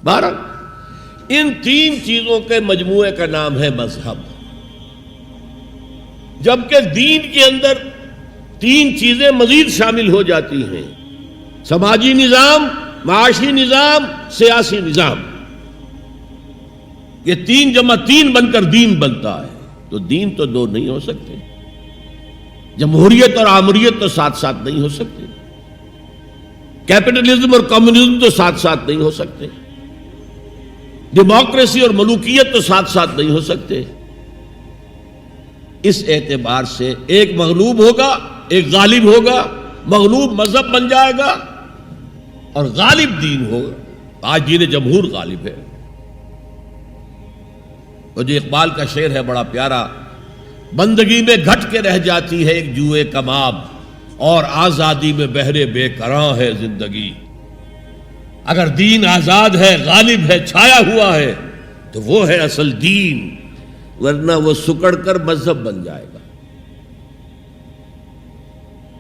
بہرحال ان تین چیزوں کے مجموعے کا نام ہے مذہب، جبکہ دین کے اندر تین چیزیں مزید شامل ہو جاتی ہیں: سماجی نظام، معاشی نظام، سیاسی نظام۔ یہ تین جمع تین بن کر دین بنتا ہے، تو دین تو دو نہیں ہو سکتے، جمہوریت اور آمریت تو ساتھ ساتھ نہیں ہو سکتے، کیپٹلزم اور کمیونزم تو ساتھ ساتھ نہیں ہو سکتے، ڈیموکریسی اور ملوکیت تو ساتھ ساتھ نہیں ہو سکتے۔ اس اعتبار سے ایک مغلوب ہوگا، ایک غالب ہوگا، مغلوب مذہب بن جائے گا اور غالب دین ہوگا۔ آج دین جمہور غالب ہے۔ اور جو اقبال کا شعر ہے بڑا پیارا: بندگی میں گھٹ کے رہ جاتی ہے ایک جوئے کباب، اور آزادی میں بہرے بے قراں ہے زندگی۔ اگر دین آزاد ہے، غالب ہے، چھایا ہوا ہے، تو وہ ہے اصل دین، ورنہ وہ سکڑ کر مذہب بن جائے گا۔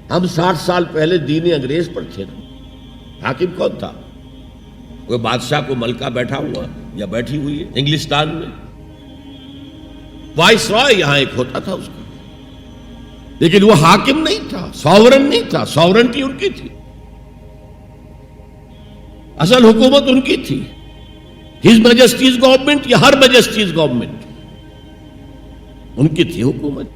ہم 60 سال پہلے دین انگریز پر تھے نا۔ حاکم کون تھا؟ کوئی بادشاہ کو ملکہ بیٹھا ہوا یا بیٹھی ہوئی ہے انگلستان میں، وائس رائے یہاں ایک ہوتا تھا اس کا، لیکن وہ حاکم نہیں تھا، ساورن نہیں تھا، ساورنٹی ان کی تھی، اصل حکومت ان کی تھی۔ ہز میجسٹیز گورنمنٹ یا ہر میجسٹیز گورنمنٹ، ان کی تھی حکومت۔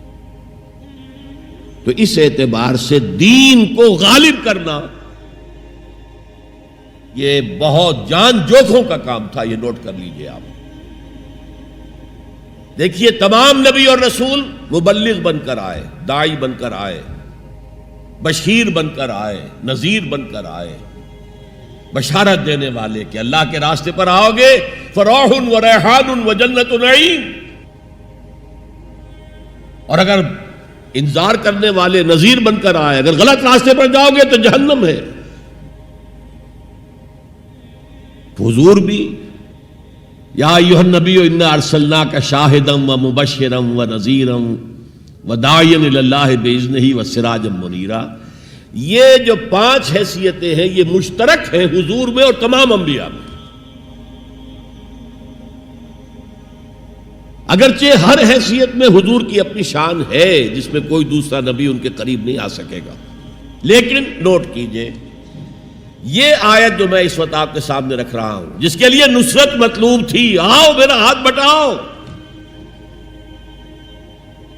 تو اس اعتبار سے دین کو غالب کرنا یہ بہت جان جوکھوں کا کام تھا، یہ نوٹ کر لیجئے آپ۔ دیکھیے تمام نبی اور رسول مبلغ بن کر آئے، داعی بن کر آئے، بشیر بن کر آئے، نذیر بن کر آئے، بشارت دینے والے کہ اللہ کے راستے پر آؤ گے فروح و ریحان و جنت نعیم، اور اگر انذار کرنے والے نذیر بن کر آئے، اگر غلط راستے پر جاؤ گے تو جہنم ہے۔ حضور بھی یا ایھا النبی انا ارسلناک شاہدا و مبشرا و نذیرا و داعیا الی اللہ باذنہ و سراجا منیرا، یہ جو 5 حیثیتیں ہیں یہ مشترک ہیں حضور میں اور تمام انبیاء میں۔ اگرچہ ہر حیثیت میں حضور کی اپنی شان ہے جس میں کوئی دوسرا نبی ان کے قریب نہیں آ سکے گا، لیکن نوٹ کیجئے یہ آیت جو میں اس وقت آپ کے سامنے رکھ رہا ہوں، جس کے لیے نصرت مطلوب تھی، آؤ میرا ہاتھ بٹاؤ،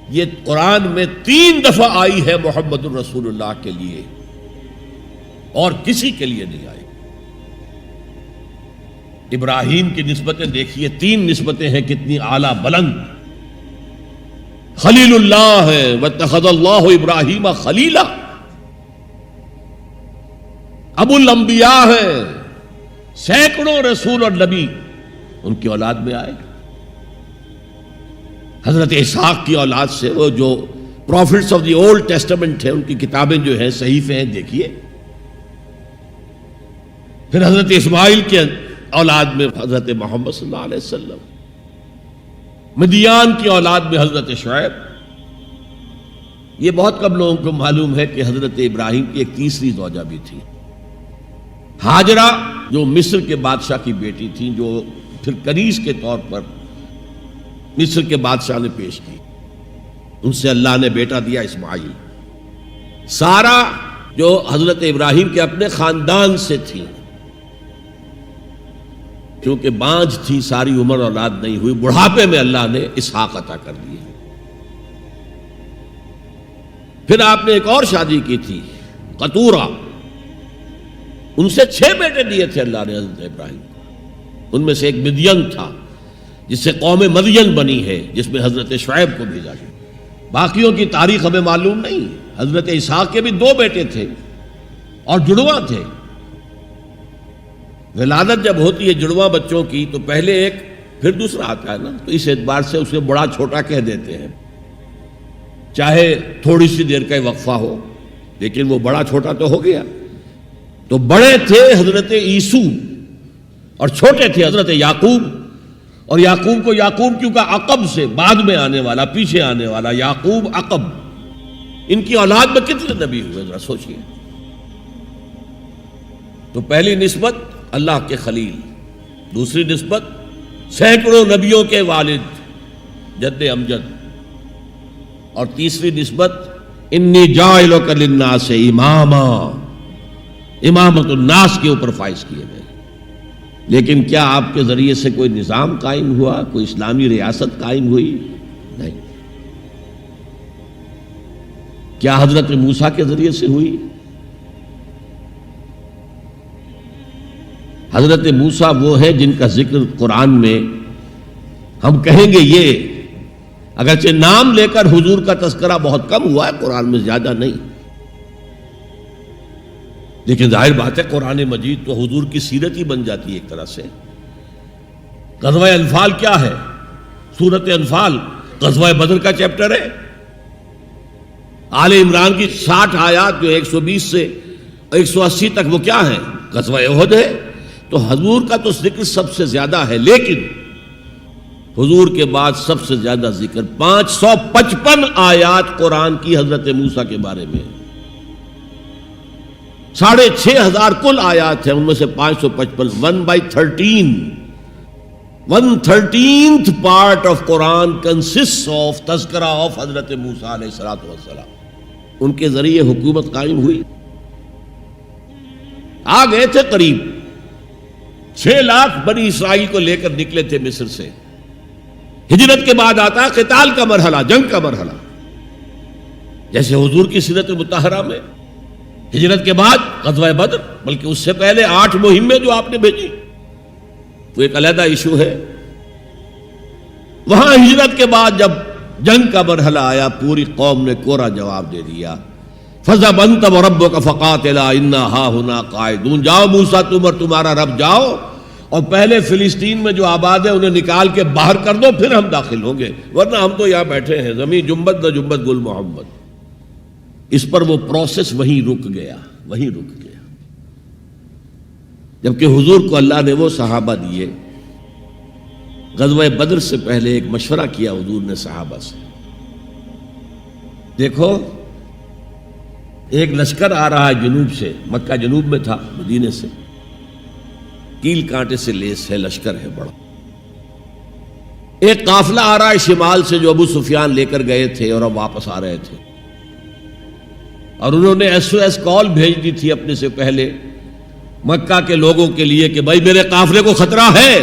یہ قرآن میں 3 دفعہ آئی ہے محمد الرسول اللہ کے لیے، اور کسی کے لیے نہیں آئی۔ ابراہیم کی نسبتیں دیکھیے، 3 نسبتیں ہیں کتنی اعلیٰ بلند۔ خلیل اللہ ہے، واتخذ اللہ ابراہیم خلیلا۔ ابو الانبیاء ہے، سینکڑوں رسول اور نبی ان کی اولاد میں آئے۔ حضرت اسحاق کی اولاد سے، وہ جو prophets of the old testament ہیں، ان کی کتابیں جو ہیں، صحیفے ہیں، دیکھیے۔ پھر حضرت اسماعیل کے اولاد میں حضرت محمد صلی اللہ علیہ وسلم، مدیان کی اولاد میں حضرت شعیب۔ یہ بہت کم لوگوں کو معلوم ہے کہ حضرت ابراہیم کی ایک تیسری زوجہ بھی تھی، ہاجرہ، جو مصر کے بادشاہ کی بیٹی تھی، جو پھر کنیز کے طور پر مصر کے بادشاہ نے پیش کی۔ ان سے اللہ نے بیٹا دیا اسماعیل۔ سارا جو حضرت ابراہیم کے اپنے خاندان سے تھی، کیونکہ بانجھ تھی، ساری عمر اولاد نہیں ہوئی، بڑھاپے میں اللہ نے اسحاق عطا کر دیے۔ پھر آپ نے ایک اور شادی کی تھی، قطورہ، ان سے 6 بیٹے دیے تھے اللہ نے حضرت ابراہیم کو۔ ان میں سے ایک مدین تھا جس سے قوم مدین بنی ہے، جس میں حضرت شعیب کو بھیجا گیا۔ باقیوں کی تاریخ ہمیں معلوم نہیں۔ حضرت اسحاق کے بھی 2 بیٹے تھے اور جڑواں تھے۔ ولادت جب ہوتی ہے جڑواں بچوں کی تو پہلے ایک پھر دوسرا آتا ہے نا، تو اس اعتبار سے اسے بڑا چھوٹا کہہ دیتے ہیں، چاہے تھوڑی سی دیر کا وقفہ ہو، لیکن وہ بڑا چھوٹا تو ہو گیا۔ تو بڑے تھے حضرت عیسو اور چھوٹے تھے حضرت یعقوب، اور یعقوب کو یعقوب کیوں کہا؟ عقب سے، بعد میں آنے والا، پیچھے آنے والا، یعقوب عقب۔ ان کی اولاد میں کتنے نبی ہوئے ذرا سوچئے۔ تو پہلی نسبت اللہ کے خلیل، دوسری نسبت سینکڑوں نبیوں کے والد جد امجد، اور تیسری نسبت انی جاعلک للناس اماما، امامت الناس کے اوپر فائز کیے گئے۔ لیکن کیا آپ کے ذریعے سے کوئی نظام قائم ہوا، کوئی اسلامی ریاست قائم ہوئی؟ نہیں۔ کیا حضرت موسیٰ کے ذریعے سے ہوئی؟ حضرت موسیٰ وہ ہے جن کا ذکر قرآن میں ہم کہیں گے یہ، اگرچہ نام لے کر حضور کا تذکرہ بہت کم ہوا ہے قرآن میں، زیادہ نہیں، لیکن ظاہر بات ہے قرآن مجید تو حضور کی سیرت ہی بن جاتی ہے ایک طرح سے۔ غزوہ انفال کیا ہے؟ سورت انفال غزوہ بدر کا چیپٹر ہے۔ آل عمران کی 60 آیات جو 120 سے 180 تک وہ کیا ہیں؟ غزوہ احد ہے۔ تو حضور کا تو ذکر سب سے زیادہ ہے، لیکن حضور کے بعد سب سے زیادہ ذکر 555 آیات قرآن کی حضرت موسیٰ کے بارے میں، 6500 کل آیات ہیں، ان میں سے 555 1/13th part of Quran consists of تذکرہ of حضرت موسیٰ علیہ السلام۔ ان کے ذریعے حکومت قائم ہوئی۔ آ گئے تھے قریب 6 لاکھ بنی اسرائیل کو لے کر نکلے تھے مصر سے۔ ہجرت کے بعد آتا قتال کا مرحلہ، جنگ کا مرحلہ، جیسے حضور کی سیرت مطہرہ میں ہجرت کے بعد غزوہ بدر، بلکہ اس سے پہلے 8 مہمیں جو آپ نے بھیجی وہ ایک علیحدہ ایشو ہے۔ وہاں ہجرت کے بعد جب جنگ کا مرحلہ آیا، پوری قوم نے کوڑا جواب دے دیا، فَذْهَبْ أَنْتَ وَرَبُّكَ فَقَاتِلَا إِنَّا هَاهُنَا قَاعِدُونَ۔ جاؤ موسیٰ تم اور تمہارا رب جاؤ، اور پہلے فلسطین میں جو آباد ہے انہیں نکال کے باہر کر دو، پھر ہم داخل ہوں گے، ورنہ ہم تو یہاں بیٹھے ہیں، زمین جنبت نہ جنبت گل محمد۔ اس پر وہ پروسیس وہیں رک گیا۔ جبکہ حضور کو اللہ نے وہ صحابہ دیے۔ غزوہ بدر سے پہلے ایک مشورہ کیا حضور نے صحابہ سے، دیکھو ایک لشکر آ رہا ہے جنوب سے، مکہ جنوب میں تھا، مدینے سے، کیل کانٹے سے لیس ہے، لشکر ہے بڑا۔ ایک قافلہ آ رہا ہے شمال سے جو ابو سفیان لے کر گئے تھے اور اب واپس آ رہے تھے، اور انہوں نے SOS کال بھیج دی تھی اپنے سے پہلے مکہ کے لوگوں کے لیے کہ بھائی میرے قافلے کو خطرہ ہے،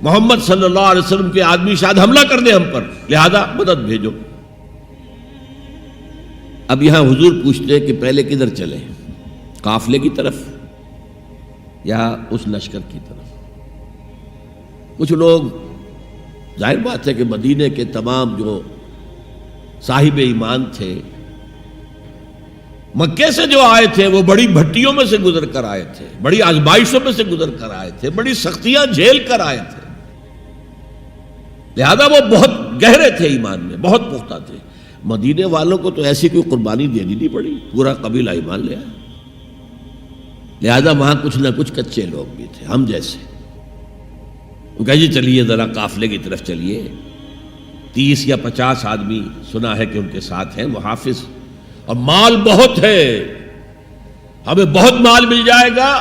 محمد صلی اللہ علیہ وسلم کے آدمی شاید حملہ کر دیں ہم پر، لہذا مدد بھیجو۔ اب یہاں حضور پوچھتے کہ پہلے کدھر چلے، قافلے کی طرف یا اس لشکر کی طرف؟ کچھ لوگ، ظاہر بات ہے کہ مدینے کے تمام جو صاحب ایمان تھے، مکے سے جو آئے تھے وہ بڑی بھٹیوں میں سے گزر کر آئے تھے، بڑی آزمائشوں میں سے گزر کر آئے تھے، بڑی سختیاں جھیل کر آئے تھے، لہذا وہ بہت گہرے تھے ایمان میں، بہت پختہ تھے۔ مدینے والوں کو تو ایسی کوئی قربانی دینی نہیں پڑی، پورا قبیلہ ایمان لے آیا، لہذا وہاں کچھ نہ کچھ کچے لوگ بھی تھے ہم جیسے۔ وہ کہا جی چلیے ذرا قافلے کی طرف چلیے، 30 یا 50 آدمی سنا ہے کہ ان کے ساتھ ہیں محافظ، اور مال بہت ہے، ہمیں بہت مال مل جائے گا،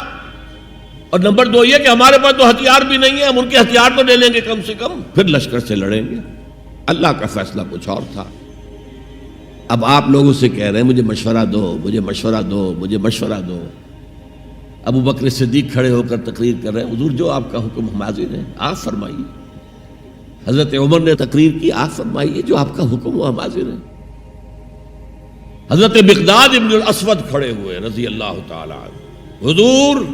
اور نمبر 2 یہ کہ ہمارے پاس تو ہتھیار بھی نہیں ہے، ہم ان کے ہتھیار تو لے لیں گے کم سے کم، پھر لشکر سے لڑیں گے۔ اللہ کا فیصلہ کچھ اور تھا۔ اب آپ لوگوں سے کہہ رہے ہیں مجھے مشورہ دو، مجھے مشورہ دو، مجھے مشورہ دو۔ ابو بکر صدیق کھڑے ہو کر تقریر کر رہے ہیں، حضور جو آپ کا حکم ہم حاضر ہیں، آپ فرمائیے۔ حضرت عمر نے تقریر کی، آپ فرمائیے جو آپ کا حکم ہو ہم حاضر ہیں۔ حضرت مقداد ابن الاسود کھڑے ہوئے رضی اللہ تعالی عنہ، حضور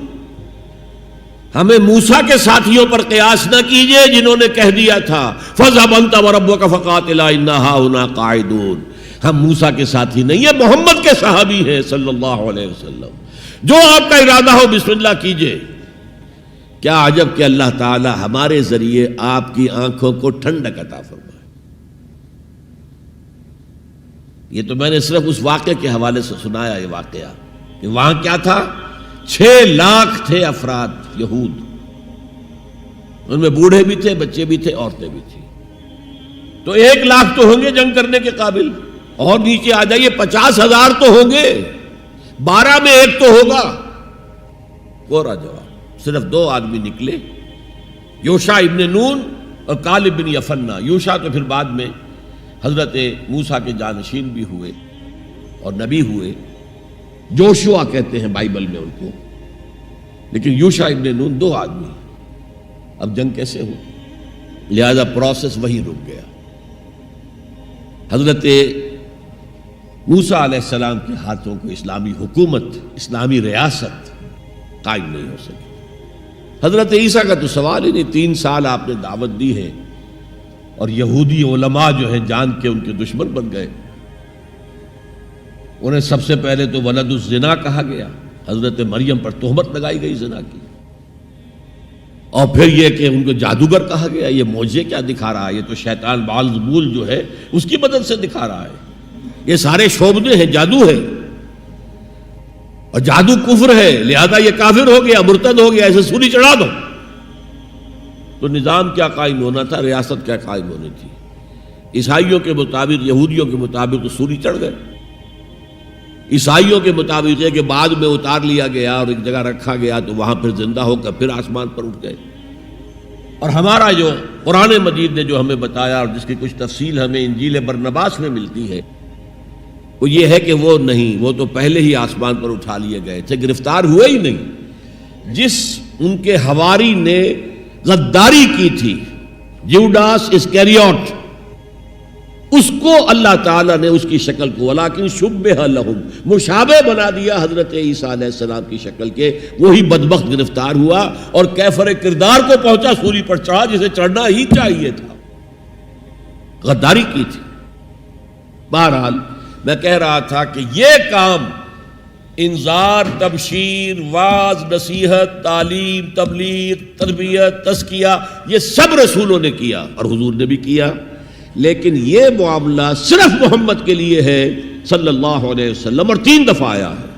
ہمیں موسیٰ کے ساتھیوں پر قیاس نہ کیجئے جنہوں نے کہہ دیا تھا فَاذْهَبْ أَنْتَ وَرَبُّكَ فَقَاتِلَا إِنَّا هَاهُنَا قَاعِدُونَ۔ ہم موسیٰ کے ساتھی نہیں ہیں، محمد کے صحابی ہیں صلی اللہ علیہ وسلم، جو آپ کا ارادہ ہو بسم اللہ کیجئے۔ کیا عجب کہ اللہ تعالی ہمارے ذریعے آپ کی آنکھوں کو ٹھنڈک عطا فرمائے۔ یہ تو میں نے صرف اس واقعے کے حوالے سے سنایا، یہ واقعہ کہ وہاں کیا تھا، 6 لاکھ تھے افراد یہود، ان میں بوڑھے بھی تھے، بچے بھی تھے، عورتیں بھی تھیں، تو 1 لاکھ تو ہوں گے جنگ کرنے کے قابل، اور نیچے آ جائیے 50,000 تو ہوں گے، 12 میں 1 تو ہوگا۔ کوڑا جواب۔ صرف 2 آدمی نکلے، یوشع ابن نون اور کالب بن یفنہ۔ یوشع تو پھر بعد میں حضرت موسیٰ کے جانشین بھی ہوئے اور نبی ہوئے، جوشوا کہتے ہیں بائبل میں ان کو، لیکن یوشع ابن نون 2 آدمی۔ اب جنگ کیسے ہو؟ لہذا پروسیس وہی رک گیا۔ حضرت موسیٰ علیہ السلام کے ہاتھوں کو اسلامی حکومت، اسلامی ریاست قائم نہیں ہو سکی۔ حضرت عیسیٰ کا تو سوال ہی نہیں، 3 سال آپ نے دعوت دی ہے اور یہودی علماء جو ہیں جان کے ان کے دشمن بن گئے۔ انہیں سب سے پہلے تو ولد الزنا کہا گیا، حضرت مریم پر تہمت لگائی گئی زنا کی، اور پھر یہ کہ ان کو جادوگر کہا گیا۔ یہ معجزے کیا دکھا رہا ہے؟ یہ تو شیطان بعلزبول جو ہے اس کی مدد سے دکھا رہا ہے۔ یہ سارے شعبدے ہیں، جادو ہے، اور جادو کفر ہے، لہذا یہ کافر ہو گیا، مرتد ہو گیا، ایسے سولی چڑھا دو۔ تو نظام کیا قائم ہونا تھا، ریاست کیا قائم ہونی تھی؟ عیسائیوں کے مطابق، یہودیوں کے مطابق تو سولی چڑھ گئے۔ عیسائیوں کے مطابق ہے کہ بعد میں اتار لیا گیا اور ایک جگہ رکھا گیا تو وہاں پھر زندہ ہو کر پھر آسمان پر اٹھ گئے۔ اور ہمارا جو قرآن مجید نے جو ہمیں بتایا اور جس کی کچھ تفصیل ہمیں انجیل برنباس میں ملتی ہے، وہ یہ ہے کہ وہ نہیں، وہ تو پہلے ہی آسمان پر اٹھا لیے گئے تھے، گرفتار ہوئے ہی نہیں۔ جس ان کے حواری نے غداری کی تھی، یوڈاس اسکریوٹ، اس کو اللہ تعالیٰ نے اس کی شکل کو ولیکن شبہ لہم، مشابہ بنا دیا حضرت عیسیٰ علیہ السلام کی شکل کے۔ وہی بدبخت گرفتار ہوا اور کیفر کردار کو پہنچا، سولی پر چڑھا جسے چڑھنا ہی چاہیے تھا، غداری کی تھی۔ بہرحال میں کہہ رہا تھا کہ یہ کام انذار، تبشیر، واعظ، نصیحت، تعلیم، تبلیغ، تربیت، تزکیہ، یہ سب رسولوں نے کیا اور حضور نے بھی کیا، لیکن یہ معاملہ صرف محمد کے لیے ہے صلی اللہ علیہ وسلم، اور 3 دفعہ آیا ہے۔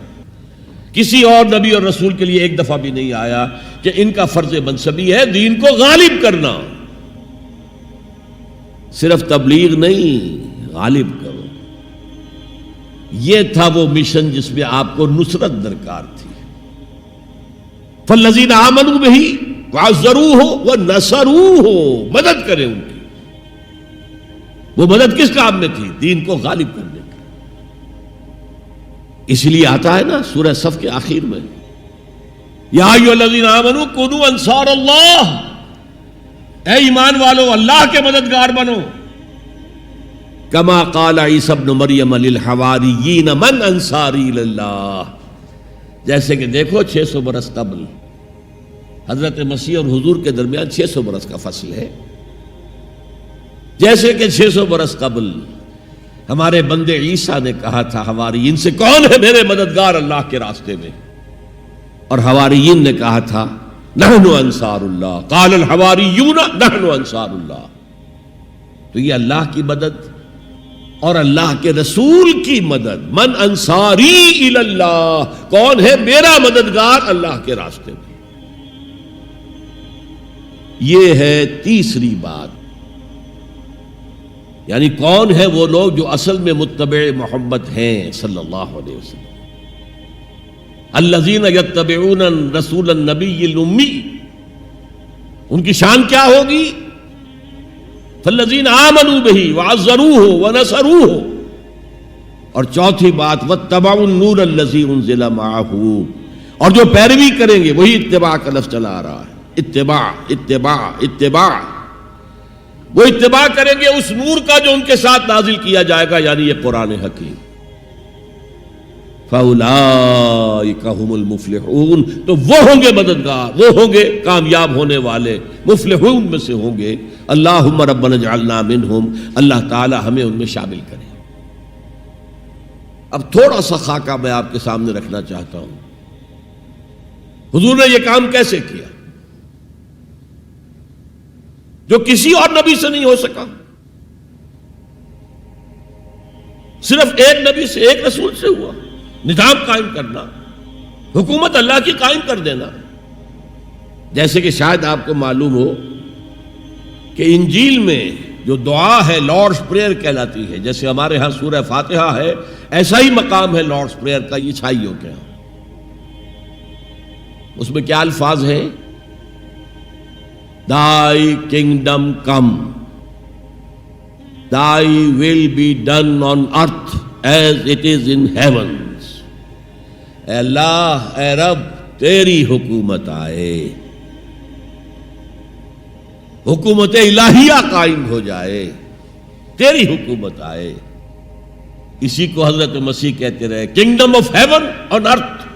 کسی اور نبی اور رسول کے لیے 1 دفعہ بھی نہیں آیا کہ ان کا فرض منصبی ہے دین کو غالب کرنا، صرف تبلیغ نہیں، غالب کرو۔ یہ تھا وہ مشن جس میں آپ کو نصرت درکار تھی۔ فالذین آمنوا بہ وعزروہ ونصروہ، مدد کریں ان کی۔ وہ مدد کس کام میں تھی؟ دین کو غالب کرنے کی۔ اس لیے آتا ہے نا سورہ صف کے آخر میں، یا ایھا الذین آمنوا کونوا انصار اللہ، اے ایمان والو اللہ کے مددگار بنو۔ کما قال عیسی ابن مریم للحواریین من انصاری اللہ، جیسے کہ دیکھو 600 برس قبل حضرت مسیح اور حضور کے درمیان 600 برس کا فصل ہے، جیسے کہ 600 برس قبل ہمارے بندے عیسیٰ نے کہا تھا حواریین سے، کون ہے میرے مددگار اللہ کے راستے میں؟ اور حواریین نے کہا تھا نحن انصار اللہ، قال الحواریون نحن انصار اللہ۔ تو یہ اللہ کی مدد اور اللہ کے رسول کی مدد، من انصاری الی اللہ، کون ہے میرا مددگار اللہ کے راستے میں؟ یہ ہے تیسری بات، یعنی کون ہے وہ لوگ جو اصل میں متبع محمد ہیں صلی اللہ علیہ وسلم۔ الذین یتبعون الرسول النبی الامی، ان کی شان کیا ہوگی؟ فالذین آمنوا بہ وعزروہ ونصروہ۔ اور چوتھی بات واتبعوا النور الذی انزل معہ، اور جو پیروی کریں گے، وہی اتباع کا لفظ چلا آ رہا ہے، اتباع اتباع اتباع، وہ اتباع کریں گے اس نور کا جو ان کے ساتھ نازل کیا جائے گا، یعنی یہ قرآن حکیم۔ فَأُولَٰئِكَ هُمُ الْمُفْلِحُونَ، تو وہ ہوں گے مددگار، وہ ہوں گے کامیاب ہونے والے، مفلحون میں سے ہوں گے۔ اللہم ربنا اجعلنا منہم، اللہ تعالی ہمیں ان میں شامل کرے۔ اب تھوڑا سا خاکہ میں آپ کے سامنے رکھنا چاہتا ہوں، حضور نے یہ کام کیسے کیا جو کسی اور نبی سے نہیں ہو سکا؟ صرف ایک نبی سے، ایک رسول سے ہوا۔ نظام قائم کرنا، حکومت اللہ کی قائم کر دینا۔ جیسے کہ شاید آپ کو معلوم ہو کہ انجیل میں جو دعا ہے لارڈس پریئر کہلاتی ہے، جیسے ہمارے ہاں سورہ فاتحہ ہے، ایسا ہی مقام ہے لارڈس پریئر کا عیسائیوں کے ہاں۔ اس میں کیا الفاظ ہیں؟ Thy kingdom come, Thy will be done on earth as it is in heavens. اے اللہ، اے رب، تیری حکومت آئے، حکومت الہیہ قائم ہو جائے، تیری حکومت آئے. اسی کو حضرت مسیح کہتے رہے، کنگڈم آف ہیون آن ارتھ،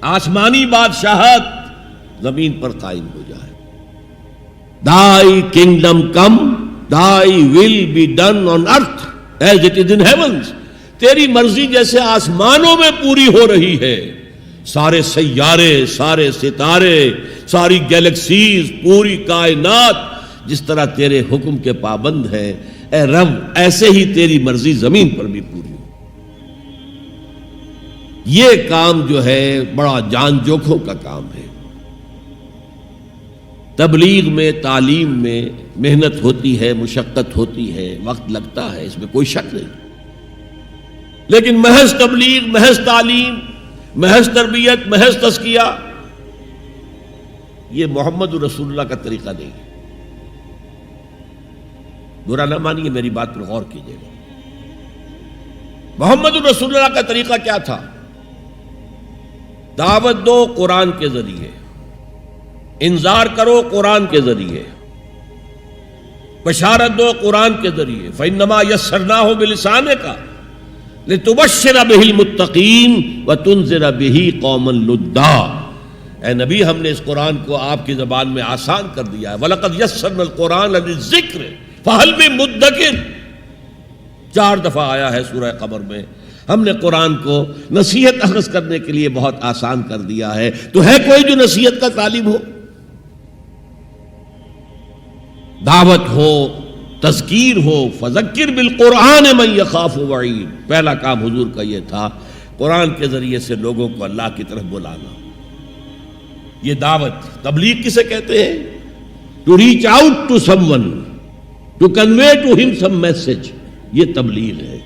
آسمانی بادشاہت زمین پر قائم ہو جائے. Thy kingdom come, Thy will be done on earth as it is in heavens. تیری مرضی جیسے آسمانوں میں پوری ہو رہی ہے، سارے سیارے، سارے ستارے، ساری گیلیکسیز، پوری کائنات جس طرح تیرے حکم کے پابند ہیں، اے رب ایسے ہی تیری مرضی زمین پر بھی پوری ہو. یہ کام جو ہے بڑا جان جوکھوں کا کام ہے. تبلیغ میں، تعلیم میں محنت ہوتی ہے، مشقت ہوتی ہے، وقت لگتا ہے، اس میں کوئی شک نہیں. لیکن محض تبلیغ، محض تعلیم، محض تربیت، محض تزکیہ، یہ محمد رسول اللہ کا طریقہ نہیں ہے. برا نہ مانیے، میری بات پر غور کیجیے گا. محمد رسول اللہ کا طریقہ کیا تھا؟ دعوت دو قرآن کے ذریعے، انذار کرو قرآن کے ذریعے، بشارت دو قرآن کے ذریعے. فَإِنَّمَا يَسَّرْنَاهُ بِلِسَانِكَ لِتُبَشِّرَ بِهِ الْمُتَّقِينَ وَتُنذِرَ بِهِ قَوْمًا لُدًّا. اے نبی، ہم نے اس قرآن کو آپ کی زبان میں آسان کر دیا ہے. وَلَقَدْ يَسَّرْنَا الْقُرْآنَ لِلذِّكْرِ فَهَلْ مِن مُدَّكِرٍ. 4 دفعہ آیا ہے سورہ قمر میں. ہم نے قرآن کو نصیحت اخذ کرنے کے لیے بہت آسان کر دیا ہے. تو ہے کوئی جو نصیحت کا طالب ہو؟ دعوت ہو، تذکیر ہو، فذکر بالقرآن من یخاف وعید. پہلا کام حضور کا یہ تھا، قرآن کے ذریعے سے لوگوں کو اللہ کی طرف بلانا. یہ دعوت، تبلیغ کسے کہتے ہیں؟ To reach out to someone, to convey to ہم سم میسج، یہ تبلیغ ہے.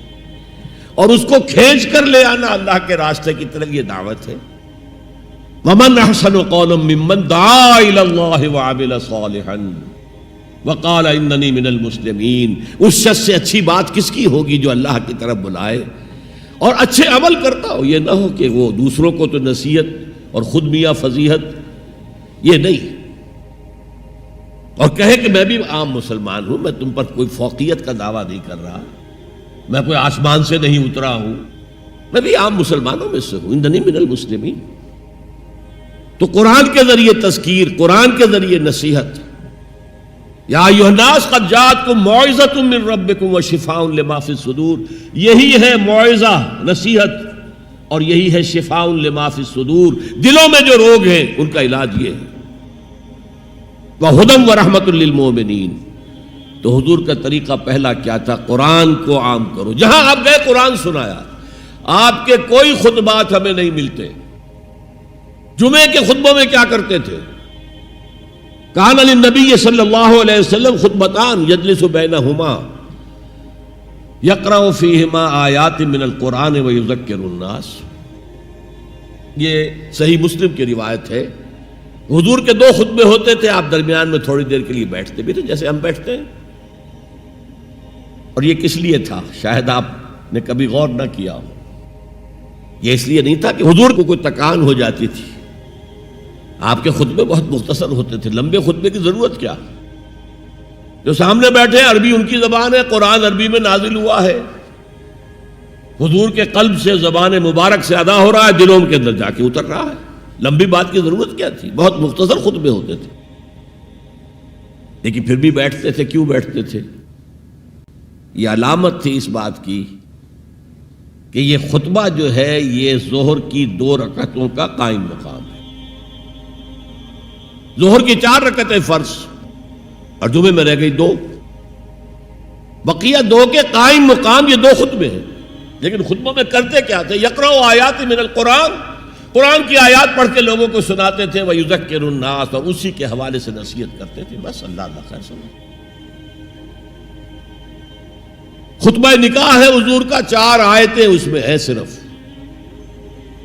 اور اس کو کھینچ کر لے آنا اللہ کے راستے کی طرف، یہ دعوت ہے. وَمَنْ أَحْسَنُ قَوْلًا مِّمَّنْ دَعَا إِلَى اللَّهِ وَعَمِلَ صَالِحًا وقال اننی من المسلمین. اس شخص سے اچھی بات کس کی ہوگی جو اللہ کی طرف بلائے اور اچھے عمل کرتا ہو. یہ نہ ہو کہ وہ دوسروں کو تو نصیحت اور خود میاں فضیحت، یہ نہیں، اور کہے کہ میں بھی عام مسلمان ہوں، میں تم پر کوئی فوقیت کا دعویٰ نہیں کر رہا، میں کوئی آسمان سے نہیں اترا ہوں، میں بھی عام مسلمانوں میں سے ہوں. اننی من المسلمین. تو قرآن کے ذریعے تذکیر، قرآن کے ذریعے نصیحت. یا ایھا الناس قد جاءتکم موعظۃ من ربکم وشفاء لما فی الصدور. یہی ہے موعظہ، نصیحت، اور یہی ہے شفاء لما فی الصدور. دلوں میں جو روگ ہیں ان کا علاج یہ ہے. وہدی ورحمۃ للمؤمنین. تو حضور کا طریقہ پہلا کیا تھا؟ قرآن کو عام کرو. جہاں آپ گئے قرآن سنایا. آپ کے کوئی خطبات ہمیں نہیں ملتے. جمعے کے خطبوں میں کیا کرتے تھے؟ کان للنبی صلی اللہ علیہ وسلم خطبتان یجلس بینہما یقرأ فیہما آیات من القرآن ویذکر الناس. یہ صحیح مسلم کی روایت ہے. حضور کے 2 خطبے ہوتے تھے، آپ درمیان میں تھوڑی دیر کے لیے بیٹھتے بھی تھے جیسے ہم بیٹھتے ہیں. اور یہ کس لیے تھا؟ شاید آپ نے کبھی غور نہ کیا ہو. یہ اس لیے نہیں تھا کہ حضور کو کوئی تکان ہو جاتی تھی. آپ کے خطبے بہت مختصر ہوتے تھے. لمبے خطبے کی ضرورت کیا؟ جو سامنے بیٹھے عربی ان کی زبان ہے، قرآن عربی میں نازل ہوا ہے، حضور کے قلب سے، زبان مبارک سے ادا ہو رہا ہے، دلوں کے اندر جا کے اتر رہا ہے. لمبی بات کی ضرورت کیا تھی؟ بہت مختصر خطبے ہوتے تھے. لیکن پھر بھی بیٹھتے تھے. کیوں بیٹھتے تھے؟ یہ علامت تھی اس بات کی کہ یہ خطبہ جو ہے یہ ظہر کی 2 رکعتوں کا قائم مقام ہے. ظہر کی 4 رکعتیں فرض اور جمعے میں رہ گئی 2. بقیہ 2 کے قائم مقام یہ 2 خطبے ہیں. لیکن خطبوں میں کرتے کیا تھے؟ یقرأ آیات من القرآن، قرآن کی آیات پڑھ کے لوگوں کو سناتے تھے. وَيُذَكِّرُ النَّاسَ، اور اسی کے حوالے سے نصیحت کرتے تھے. بس اللہ خیر سمجھ. خطبہ نکاح ہے حضور کا، 4 آیتیں اس میں ہے صرف.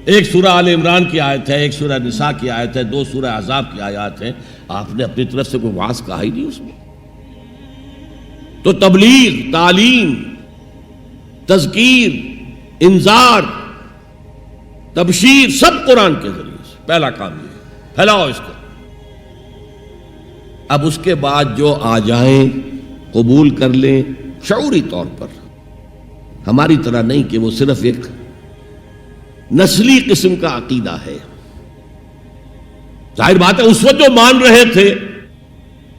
ایک سورہ آل عمران کی آیت ہے، ایک سورہ نساء کی آیت ہے، 2 سورہ احزاب کی آیات ہیں، آپ نے اپنی طرف سے کوئی واعظ کہا ہی نہیں اس میں۔ تو تبلیغ، تعلیم، تذکیر، انذار، تبشیر سب قرآن کے ذریعے سے، پہلا کام یہ ہے، پھیلاؤ اس کو۔ اب اس کے بعد جو آ جائیں قبول کر لیں شعوری طور پر، ہماری طرح نہیں کہ وہ صرف ایک نسلی قسم کا عقیدہ ہے۔ ظاہر بات ہے اس وقت جو مان رہے تھے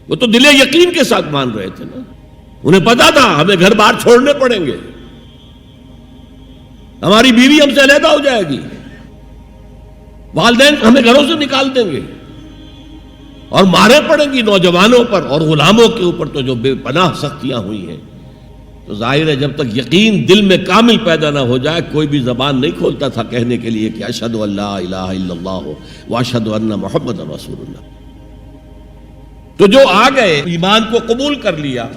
وہ تو دل یقین کے ساتھ مان رہے تھے نا، انہیں پتا تھا ہمیں گھر بار چھوڑنے پڑیں گے، ہماری بیوی ہم سے علیحدہ ہو جائے گی، والدین ہمیں گھروں سے نکال دیں گے، اور مارے پڑیں گی نوجوانوں پر اور غلاموں کے اوپر تو جو بے پناہ سختیاں ہوئی ہیں۔ تو ظاہر ہے جب تک یقین دل میں کامل پیدا نہ ہو جائے کوئی بھی زبان نہیں کھولتا تھا کہنے کے لیے کہ اشہد ان لا الہ الا اللہ واشہد ان محمد رسول اللہ۔ تو جو آ گئے ایمان کو قبول کر لیا،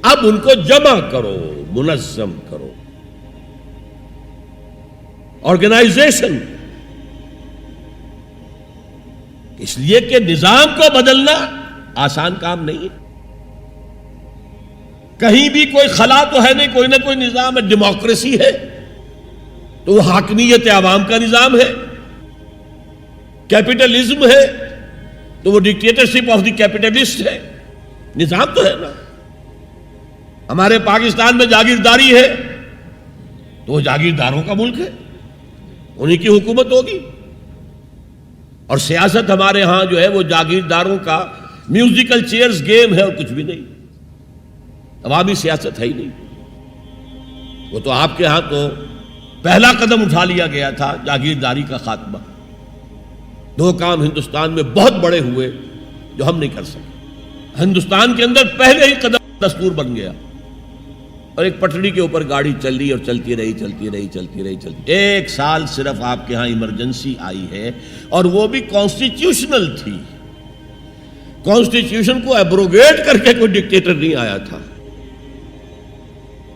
اب ان کو جمع کرو، منظم کرو، آرگنائزیشن، اس لیے کہ نظام کو بدلنا آسان کام نہیں ہے۔ کہیں بھی کوئی خلا تو ہے نہیں، کوئی نہ کوئی نظام ہے۔ ڈیموکریسی ہے تو وہ حاکمیت عوام کا نظام ہے، کیپٹلزم ہے تو وہ ڈکٹیٹرشپ آف دی کیپٹلسٹ ہے، نظام تو ہے نا۔ ہمارے پاکستان میں جاگیرداری ہے تو وہ جاگیرداروں کا ملک ہے، انہی کی حکومت ہوگی، اور سیاست ہمارے ہاں جو ہے وہ جاگیرداروں کا میوزیکل چیئرز گیم ہے اور کچھ بھی نہیں، عوامی سیاست ہے ہی نہیں۔ وہ تو آپ کے ہاں تو پہلا قدم اٹھا لیا گیا تھا جاگیرداری کا خاتمہ۔ 2 کام ہندوستان میں بہت بڑے ہوئے جو ہم نہیں کر سکے۔ ہندوستان کے اندر پہلے ہی قدم دستور بن گیا، اور ایک پٹڑی کے اوپر گاڑی چل رہی اور چلتی رہی۔ 1 سال صرف آپ کے ہاں ایمرجنسی آئی ہے، اور وہ بھی کانسٹیٹیوشنل تھی، کانسٹیٹیوشن کو ایبروگیٹ کر کے کوئی ڈکٹیٹر نہیں آیا تھا۔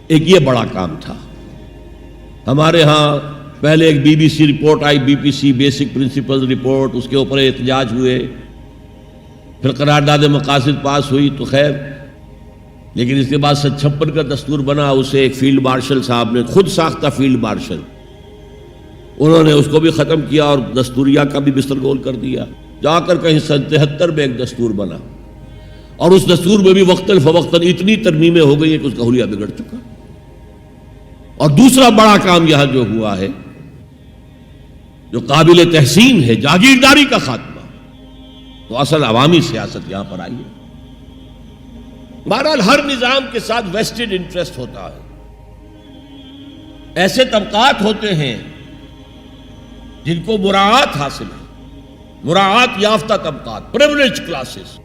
ایک یہ بڑا کام تھا۔ ہمارے ہاں پہلے ایک بی بی سی رپورٹ آئی، B P C basic principle report, اس کے اوپر احتجاج ہوئے، پھر قرارداد مقاصد پاس ہوئی تو خیر، لیکن اس کے بعد 56 کا دستور بنا، اسے ایک فیلڈ مارشل صاحب نے، خود ساختہ فیلڈ مارشل، انہوں نے اس کو بھی ختم کیا اور دستوریہ کا بھی بستر گول کر دیا۔ جا کر کہیں 73 میں ایک دستور بنا، اور اس دستور میں بھی وقتاً فوقتاً اتنی ترمیمیں ہو گئی ہیں کہ اس کا حلیہ بگڑ چکا۔ اور دوسرا بڑا کام یہاں جو ہوا ہے جو قابل تحسین ہے، جاگیرداری کا خاتمہ، تو اصل عوامی سیاست یہاں پر آئی ہے۔ بہرحال ہر نظام کے ساتھ ویسٹڈ انٹرسٹ ہوتا ہے، ایسے طبقات ہوتے ہیں جن کو مراعات حاصل ہے، مراعات یافتہ طبقات، پریولیج کلاسز،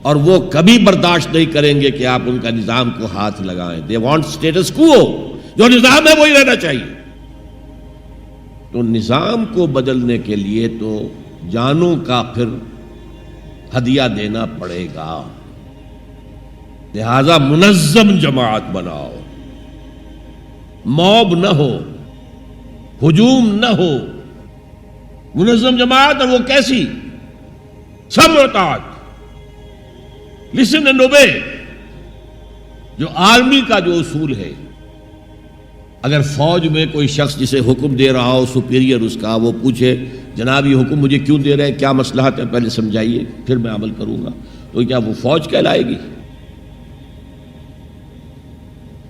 اور وہ کبھی برداشت نہیں کریں گے کہ آپ ان کا نظام کو ہاتھ لگائیں۔ دے وانٹ اسٹیٹس کو، جو نظام ہے وہی رہنا چاہیے۔ تو نظام کو بدلنے کے لیے تو جانوں کا پھر ہدیہ دینا پڑے گا، لہذا منظم جماعت بناؤ، موب نہ ہو، ہجوم نہ ہو، منظم جماعت۔ اور وہ کیسی؟ سمع و اطاعت، لسن اینڈ اوبے، جو آرمی کا جو اصول ہے۔ اگر فوج میں کوئی شخص جسے حکم دے رہا ہو، سپیریئر اس کا، وہ پوچھے جناب یہ حکم مجھے کیوں دے رہے ہیں، کیا مصلحت ہے، پہلے سمجھائیے پھر میں عمل کروں گا، تو کیا وہ فوج کہلائے گی؟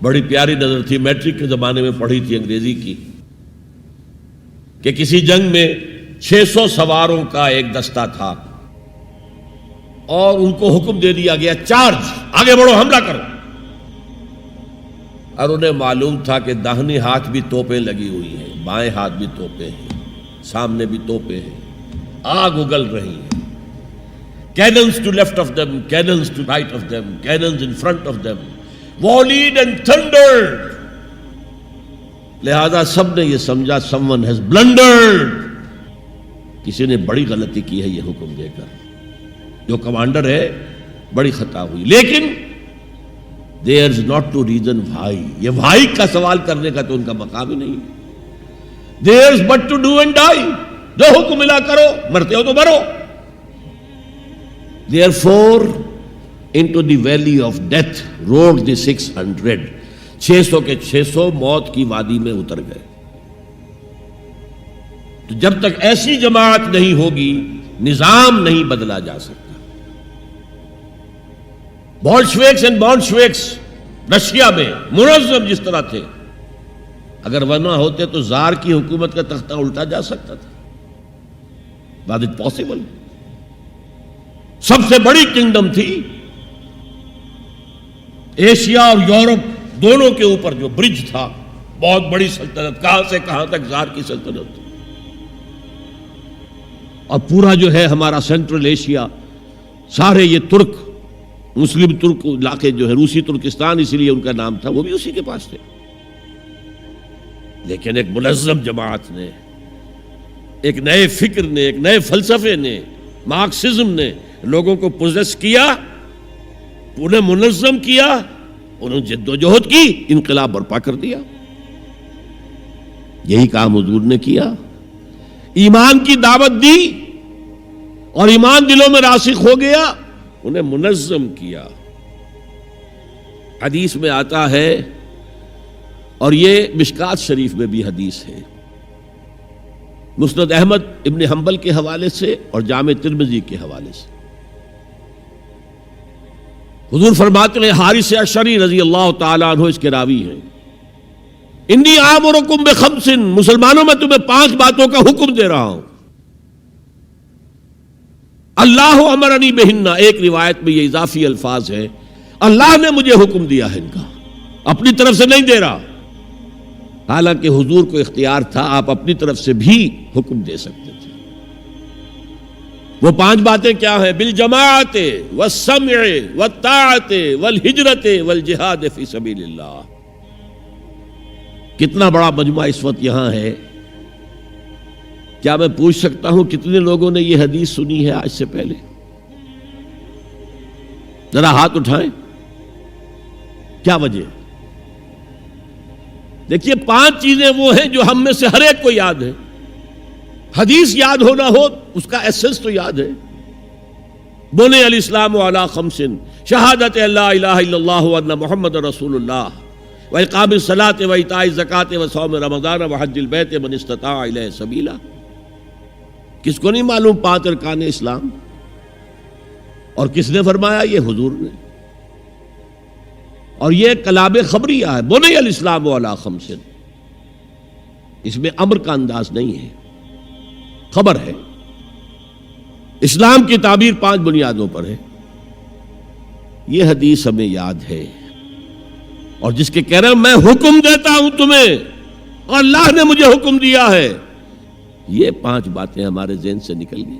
بڑی پیاری نظر تھی، میٹرک کے زمانے میں پڑھی تھی انگریزی کی، کہ کسی جنگ میں 600 سواروں کا ایک دستہ تھا، اور ان کو حکم دے دیا گیا چارج، آگے بڑھو، حملہ کرو۔ اور انہیں معلوم تھا کہ داہنے ہاتھ بھی توپیں لگی ہوئی ہیں، بائیں ہاتھ بھی توپیں ہیں، سامنے بھی توپیں ہیں، آگ اگل رہی ہیں، cannons to left of them, cannons to right of them, cannons in front of them, volleyed and thundered. لہذا سب نے یہ سمجھا someone has blundered، کسی نے بڑی غلطی کی ہے یہ حکم دے کر، جو کمانڈر ہے بڑی خطا ہوئی۔ لیکن there is not to reason why، یہ why کا سوال کرنے کا تو ان کا مقام ہی نہیں۔ There's but to do and die. جو حکم ملا کرو، مرتے ہو تو مرو. Therefore, into the valley of death rode the 600. 600 کے 600 موت کی وادی میں اتر گئے. تو جب تک ایسی جماعت نہیں ہوگی نظام نہیں بدلا جا سکتا. بولشویکس اینڈ بولشویکس رشیا میں منظم جس طرح تھے، اگر وہ نہ ہوتے تو زار کی حکومت کا تختہ الٹا جا سکتا تھا. Was it possible? سب سے بڑی کنگڈم تھی ایشیا اور یورپ دونوں کے اوپر جو برج تھا، بہت بڑی سلطنت، کہاں سے کہاں تک زار کی سلطنت. اور پورا جو ہے ہمارا سینٹرل ایشیا، سارے یہ ترک، مسلم ترک علاقے جو ہے، روسی ترکستان اسی لیے ان کا نام تھا، وہ بھی اسی کے پاس تھے. لیکن ایک منظم جماعت نے، ایک نئے فکر نے، ایک نئے فلسفے نے، مارکسزم نے لوگوں کو پوزیس کیا، انہیں منظم کیا، انہوں نے جد و جہد کی، انقلاب برپا کر دیا. یہی کام حضور نے کیا. ایمان کی دعوت دی اور ایمان دلوں میں راسخ ہو گیا، انہیں منظم کیا. حدیث میں آتا ہے، اور یہ مشکات شریف میں بھی حدیث ہے، مسند احمد ابن حنبل کے حوالے سے اور جامع ترمذی کے حوالے سے. حضور فرماتے ہیں، حارث اشعری رضی اللہ تعالیٰ عنہ اس کے راوی ہیں، انی آمرکم بخمس، مسلمانوں میں تمہیں 5 باتوں کا حکم دے رہا ہوں. اللہ امرنی بہن، ایک روایت میں یہ اضافی الفاظ ہے، اللہ نے مجھے حکم دیا ہے ان کا، اپنی طرف سے نہیں دے رہا. حالانکہ حضور کو اختیار تھا، آپ اپنی طرف سے بھی حکم دے سکتے تھے. وہ 5 باتیں کیا ہیں؟ بالجماعت والسمع والطاعت والہجرت والجہاد فی سبیل اللہ. کتنا بڑا مجمع اس وقت یہاں ہے. کیا میں پوچھ سکتا ہوں کتنے لوگوں نے یہ حدیث سنی ہے آج سے پہلے؟ ذرا ہاتھ اٹھائیں. کیا وجہ؟ دیکھیے 5 چیزیں وہ ہیں جو ہم میں سے ہر ایک کو یاد ہے. حدیث یاد ہونا ہو اس کا ایسنس تو یاد ہے. بنی الاسلام علی 5، شہادت لا الہ الا اللہ وان محمد رسول اللہ، وإقام الصلاة وإيتاء الزکاة وصوم رمضان وحج البیت من استطاع الیہ سبیلا. کس کو نہیں معلوم 5 ارکان اسلام؟ اور کس نے فرمایا؟ یہ حضور نے. اور یہ کلام خبریہ ہے، بنی الاسلام علی 5. اس میں امر کا انداز نہیں ہے، خبر ہے. اسلام کی تعبیر 5 بنیادوں پر ہے. یہ حدیث ہمیں یاد ہے، اور جس کے کہہ رہے ہیں میں حکم دیتا ہوں تمہیں اور اللہ نے مجھے حکم دیا ہے، یہ 5 باتیں ہمارے ذہن سے نکل گئی.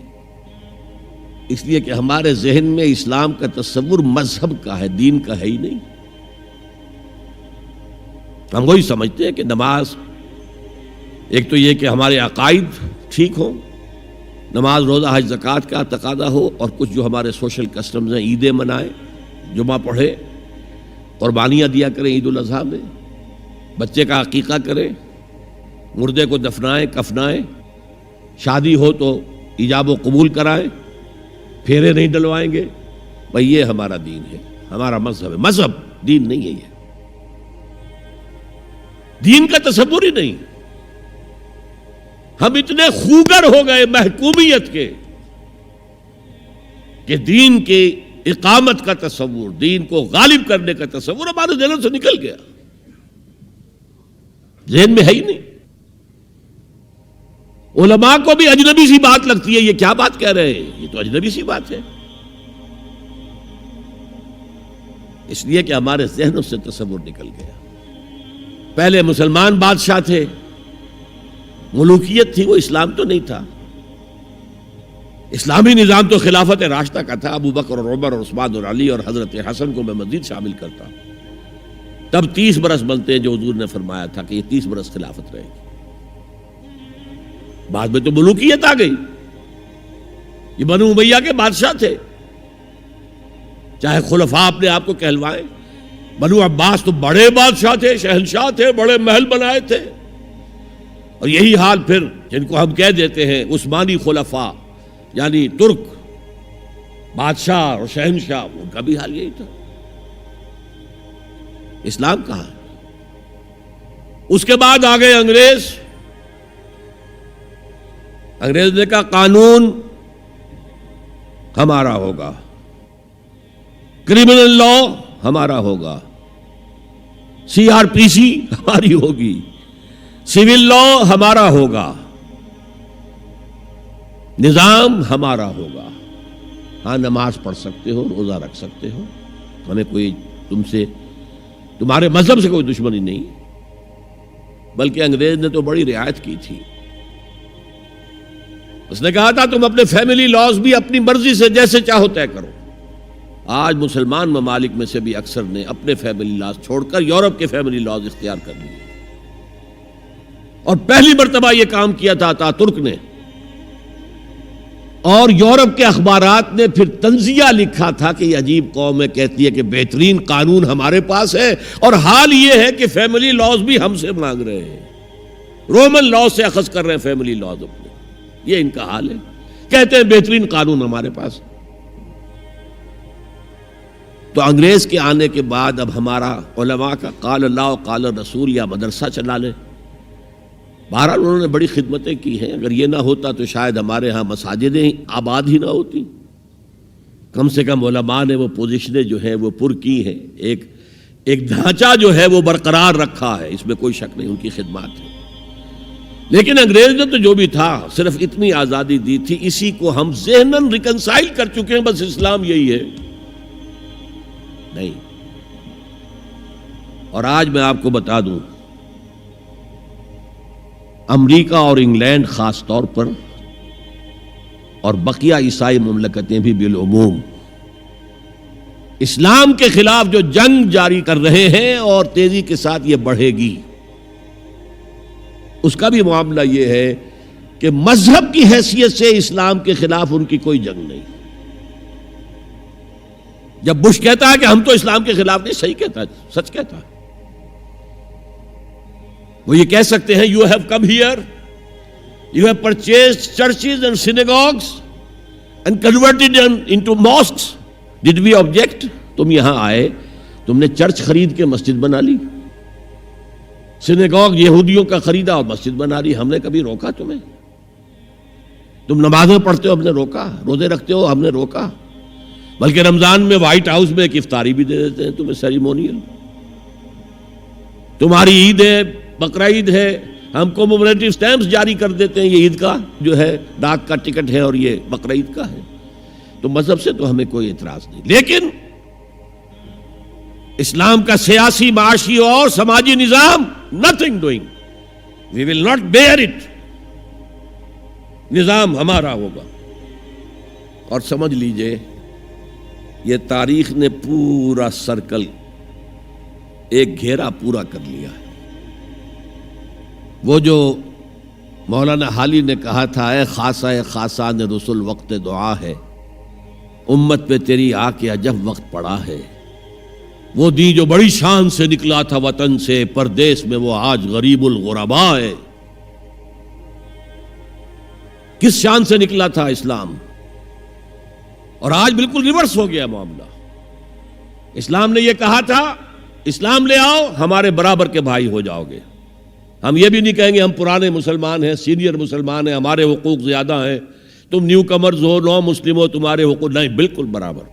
اس لیے کہ ہمارے ذہن میں اسلام کا تصور مذہب کا ہے، دین کا ہے ہی نہیں. ہم وہی سمجھتے ہیں کہ نماز، ایک تو یہ کہ ہمارے عقائد ٹھیک ہوں، نماز روزہ حج زکوٰۃ کا تقاضا ہو، اور کچھ جو ہمارے سوشل کسٹمز ہیں، عیدیں منائیں، جمعہ پڑھے، قربانیاں دیا کریں عید الاضحیٰ میں، بچے کا عقیقہ کریں، مردے کو دفنائیں کفنائیں، شادی ہو تو ایجاب و قبول کرائیں، پھیرے نہیں ڈلوائیں گے. بھئی یہ ہمارا دین ہے، ہمارا مذہب ہے. مذہب دین نہیں ہے. یہ دین کا تصور ہی نہیں. ہم اتنے خوگر ہو گئے محکومیت کے کہ دین کی اقامت کا تصور، دین کو غالب کرنے کا تصور ہمارے ذہن سے نکل گیا، ذہن میں ہے ہی نہیں. علماء کو بھی اجنبی سی بات لگتی ہے، یہ کیا بات کہہ رہے ہیں، یہ تو اجنبی سی بات ہے. اس لیے کہ ہمارے ذہنوں سے تصور نکل گیا. پہلے مسلمان بادشاہ تھے، ملوکیت تھی، وہ اسلام تو نہیں تھا. اسلامی نظام تو خلافت راشدہ کا تھا. ابو بکر اور عمر اور عثمان اور علی اور حضرت حسن کو میں مزید شامل کرتا ہوں. تب 30 برس بنتے ہیں جو حضور نے فرمایا تھا کہ یہ 30 برس خلافت رہے گی. بعد میں تو ملوکیت آ گئی. یہ بنو امیہ کے بادشاہ تھے، چاہے خلفاء اپنے آپ کو کہلوائیں. بنو عباس تو بڑے بادشاہ تھے، شہنشاہ تھے، بڑے محل بنائے تھے. اور یہی حال پھر جن کو ہم کہہ دیتے ہیں عثمانی خلفاء، یعنی ترک بادشاہ اور شہنشاہ، ان کا بھی حال یہی تھا۔ اسلام کہاں ہے؟ اس کے بعد آ گئے انگریز نے کہا قانون ہمارا ہوگا، کرمنل لا ہمارا ہوگا، CRPC ہماری ہوگی، سول لا ہمارا ہوگا، نظام ہمارا ہوگا۔ ہاں نماز پڑھ سکتے ہو، روزہ رکھ سکتے ہو، ہمیں کوئی تمہارے مذہب سے کوئی دشمنی نہیں، بلکہ انگریز نے تو بڑی رعایت کی تھی۔ اس نے کہا تھا تم اپنے فیملی لاز بھی اپنی مرضی سے جیسے چاہو طے کرو۔ آج مسلمان ممالک میں سے بھی اکثر نے اپنے فیملی لاز چھوڑ کر یورپ کے فیملی لاز اختیار کر لیے، اور پہلی مرتبہ یہ کام کیا تھا ترک نے، اور یورپ کے اخبارات نے پھر تنزیہ لکھا تھا کہ یہ عجیب قوم ہے، کہتی ہے کہ بہترین قانون ہمارے پاس ہے، اور حال یہ ہے کہ فیملی لاز بھی ہم سے مانگ رہے ہیں، رومن لاز سے اخذ کر رہے ہیں فیملی لاز اپنے۔ یہ ان کا حال ہے، کہتے ہیں بہترین قانون ہمارے پاس۔ تو انگریز کے آنے کے بعد اب ہمارا علماء کا قال اللہ و قال رسول یا مدرسہ چلا لے۔ بہرحال انہوں نے بڑی خدمتیں کی ہیں، اگر یہ نہ ہوتا تو شاید ہمارے ہاں مساجدیں آباد ہی نہ ہوتی۔ کم سے کم علماء نے وہ پوزیشنیں جو ہیں وہ پر کی ہیں، ایک ڈھانچہ جو ہے وہ برقرار رکھا ہے، اس میں کوئی شک نہیں، ان کی خدمات ہے۔ لیکن انگریز نے تو جو بھی تھا صرف اتنی آزادی دی تھی، اسی کو ہم ذہناً ریکنسائل کر چکے ہیں، بس اسلام یہی ہے نہیں۔ اور آج میں آپ کو بتا دوں، امریکہ اور انگلینڈ خاص طور پر، اور بقیہ عیسائی مملکتیں بھی بالعموم، اسلام کے خلاف جو جنگ جاری کر رہے ہیں اور تیزی کے ساتھ یہ بڑھے گی، اس کا بھی معاملہ یہ ہے کہ مذہب کی حیثیت سے اسلام کے خلاف ان کی کوئی جنگ نہیں۔ جب بش کہتا ہے کہ ہم تو اسلام کے خلاف نہیں، صحیح کہتا ہے، سچ کہتا ہے۔ وہ یہ کہہ سکتے ہیں you have come here, you have purchased churches and synagogues and converted into mosques, did we object? تم یہاں آئے، تم نے چرچ خرید کے مسجد بنا لی، سینیگاگ یہودیوں کا خریدا اور مسجد بنا لی، ہم نے کبھی روکا تمہیں؟ تم نمازیں پڑھتے ہو، ہم نے روکا؟ روزے رکھتے ہو، ہم نے روکا؟ بلکہ رمضان میں وائٹ ہاؤس میں ایک افطاری بھی دے دیتے ہیں تمہیں، سیریمونیل۔ تمہاری عید ہے، بقرہ عید ہے، ہم کومیموریٹو سٹیمپس جاری کر دیتے ہیں، یہ عید کا جو ہے ڈاک کا ٹکٹ ہے اور یہ بقرہ عید کا ہے۔ تو مذہب سے تو ہمیں کوئی اعتراض نہیں، لیکن اسلام کا سیاسی، معاشی اور سماجی نظام nothing doing, we will not bear it، نظام ہمارا ہوگا۔ اور سمجھ لیجئے یہ تاریخ نے پورا سرکل، ایک گھیرا پورا کر لیا ہے۔ وہ جو مولانا حالی نے کہا تھا، اے خاصہ خاصان رسول وقت دعا ہے، امت پہ تیری آ کے عجب وقت پڑا ہے، وہ دین جو بڑی شان سے نکلا تھا وطن سے، پردیس میں وہ آج غریب الغرباء ہے۔ کس شان سے نکلا تھا اسلام، اور آج بالکل ریورس ہو گیا معاملہ۔ اسلام نے یہ کہا تھا اسلام لے آؤ، ہمارے برابر کے بھائی ہو جاؤ گے۔ ہم یہ بھی نہیں کہیں گے ہم پرانے مسلمان ہیں، سینئر مسلمان ہیں، ہمارے حقوق زیادہ ہیں، تم نیو کمرز ہو، نو مسلم ہو، تمہارے حقوق نہیں، بالکل برابر۔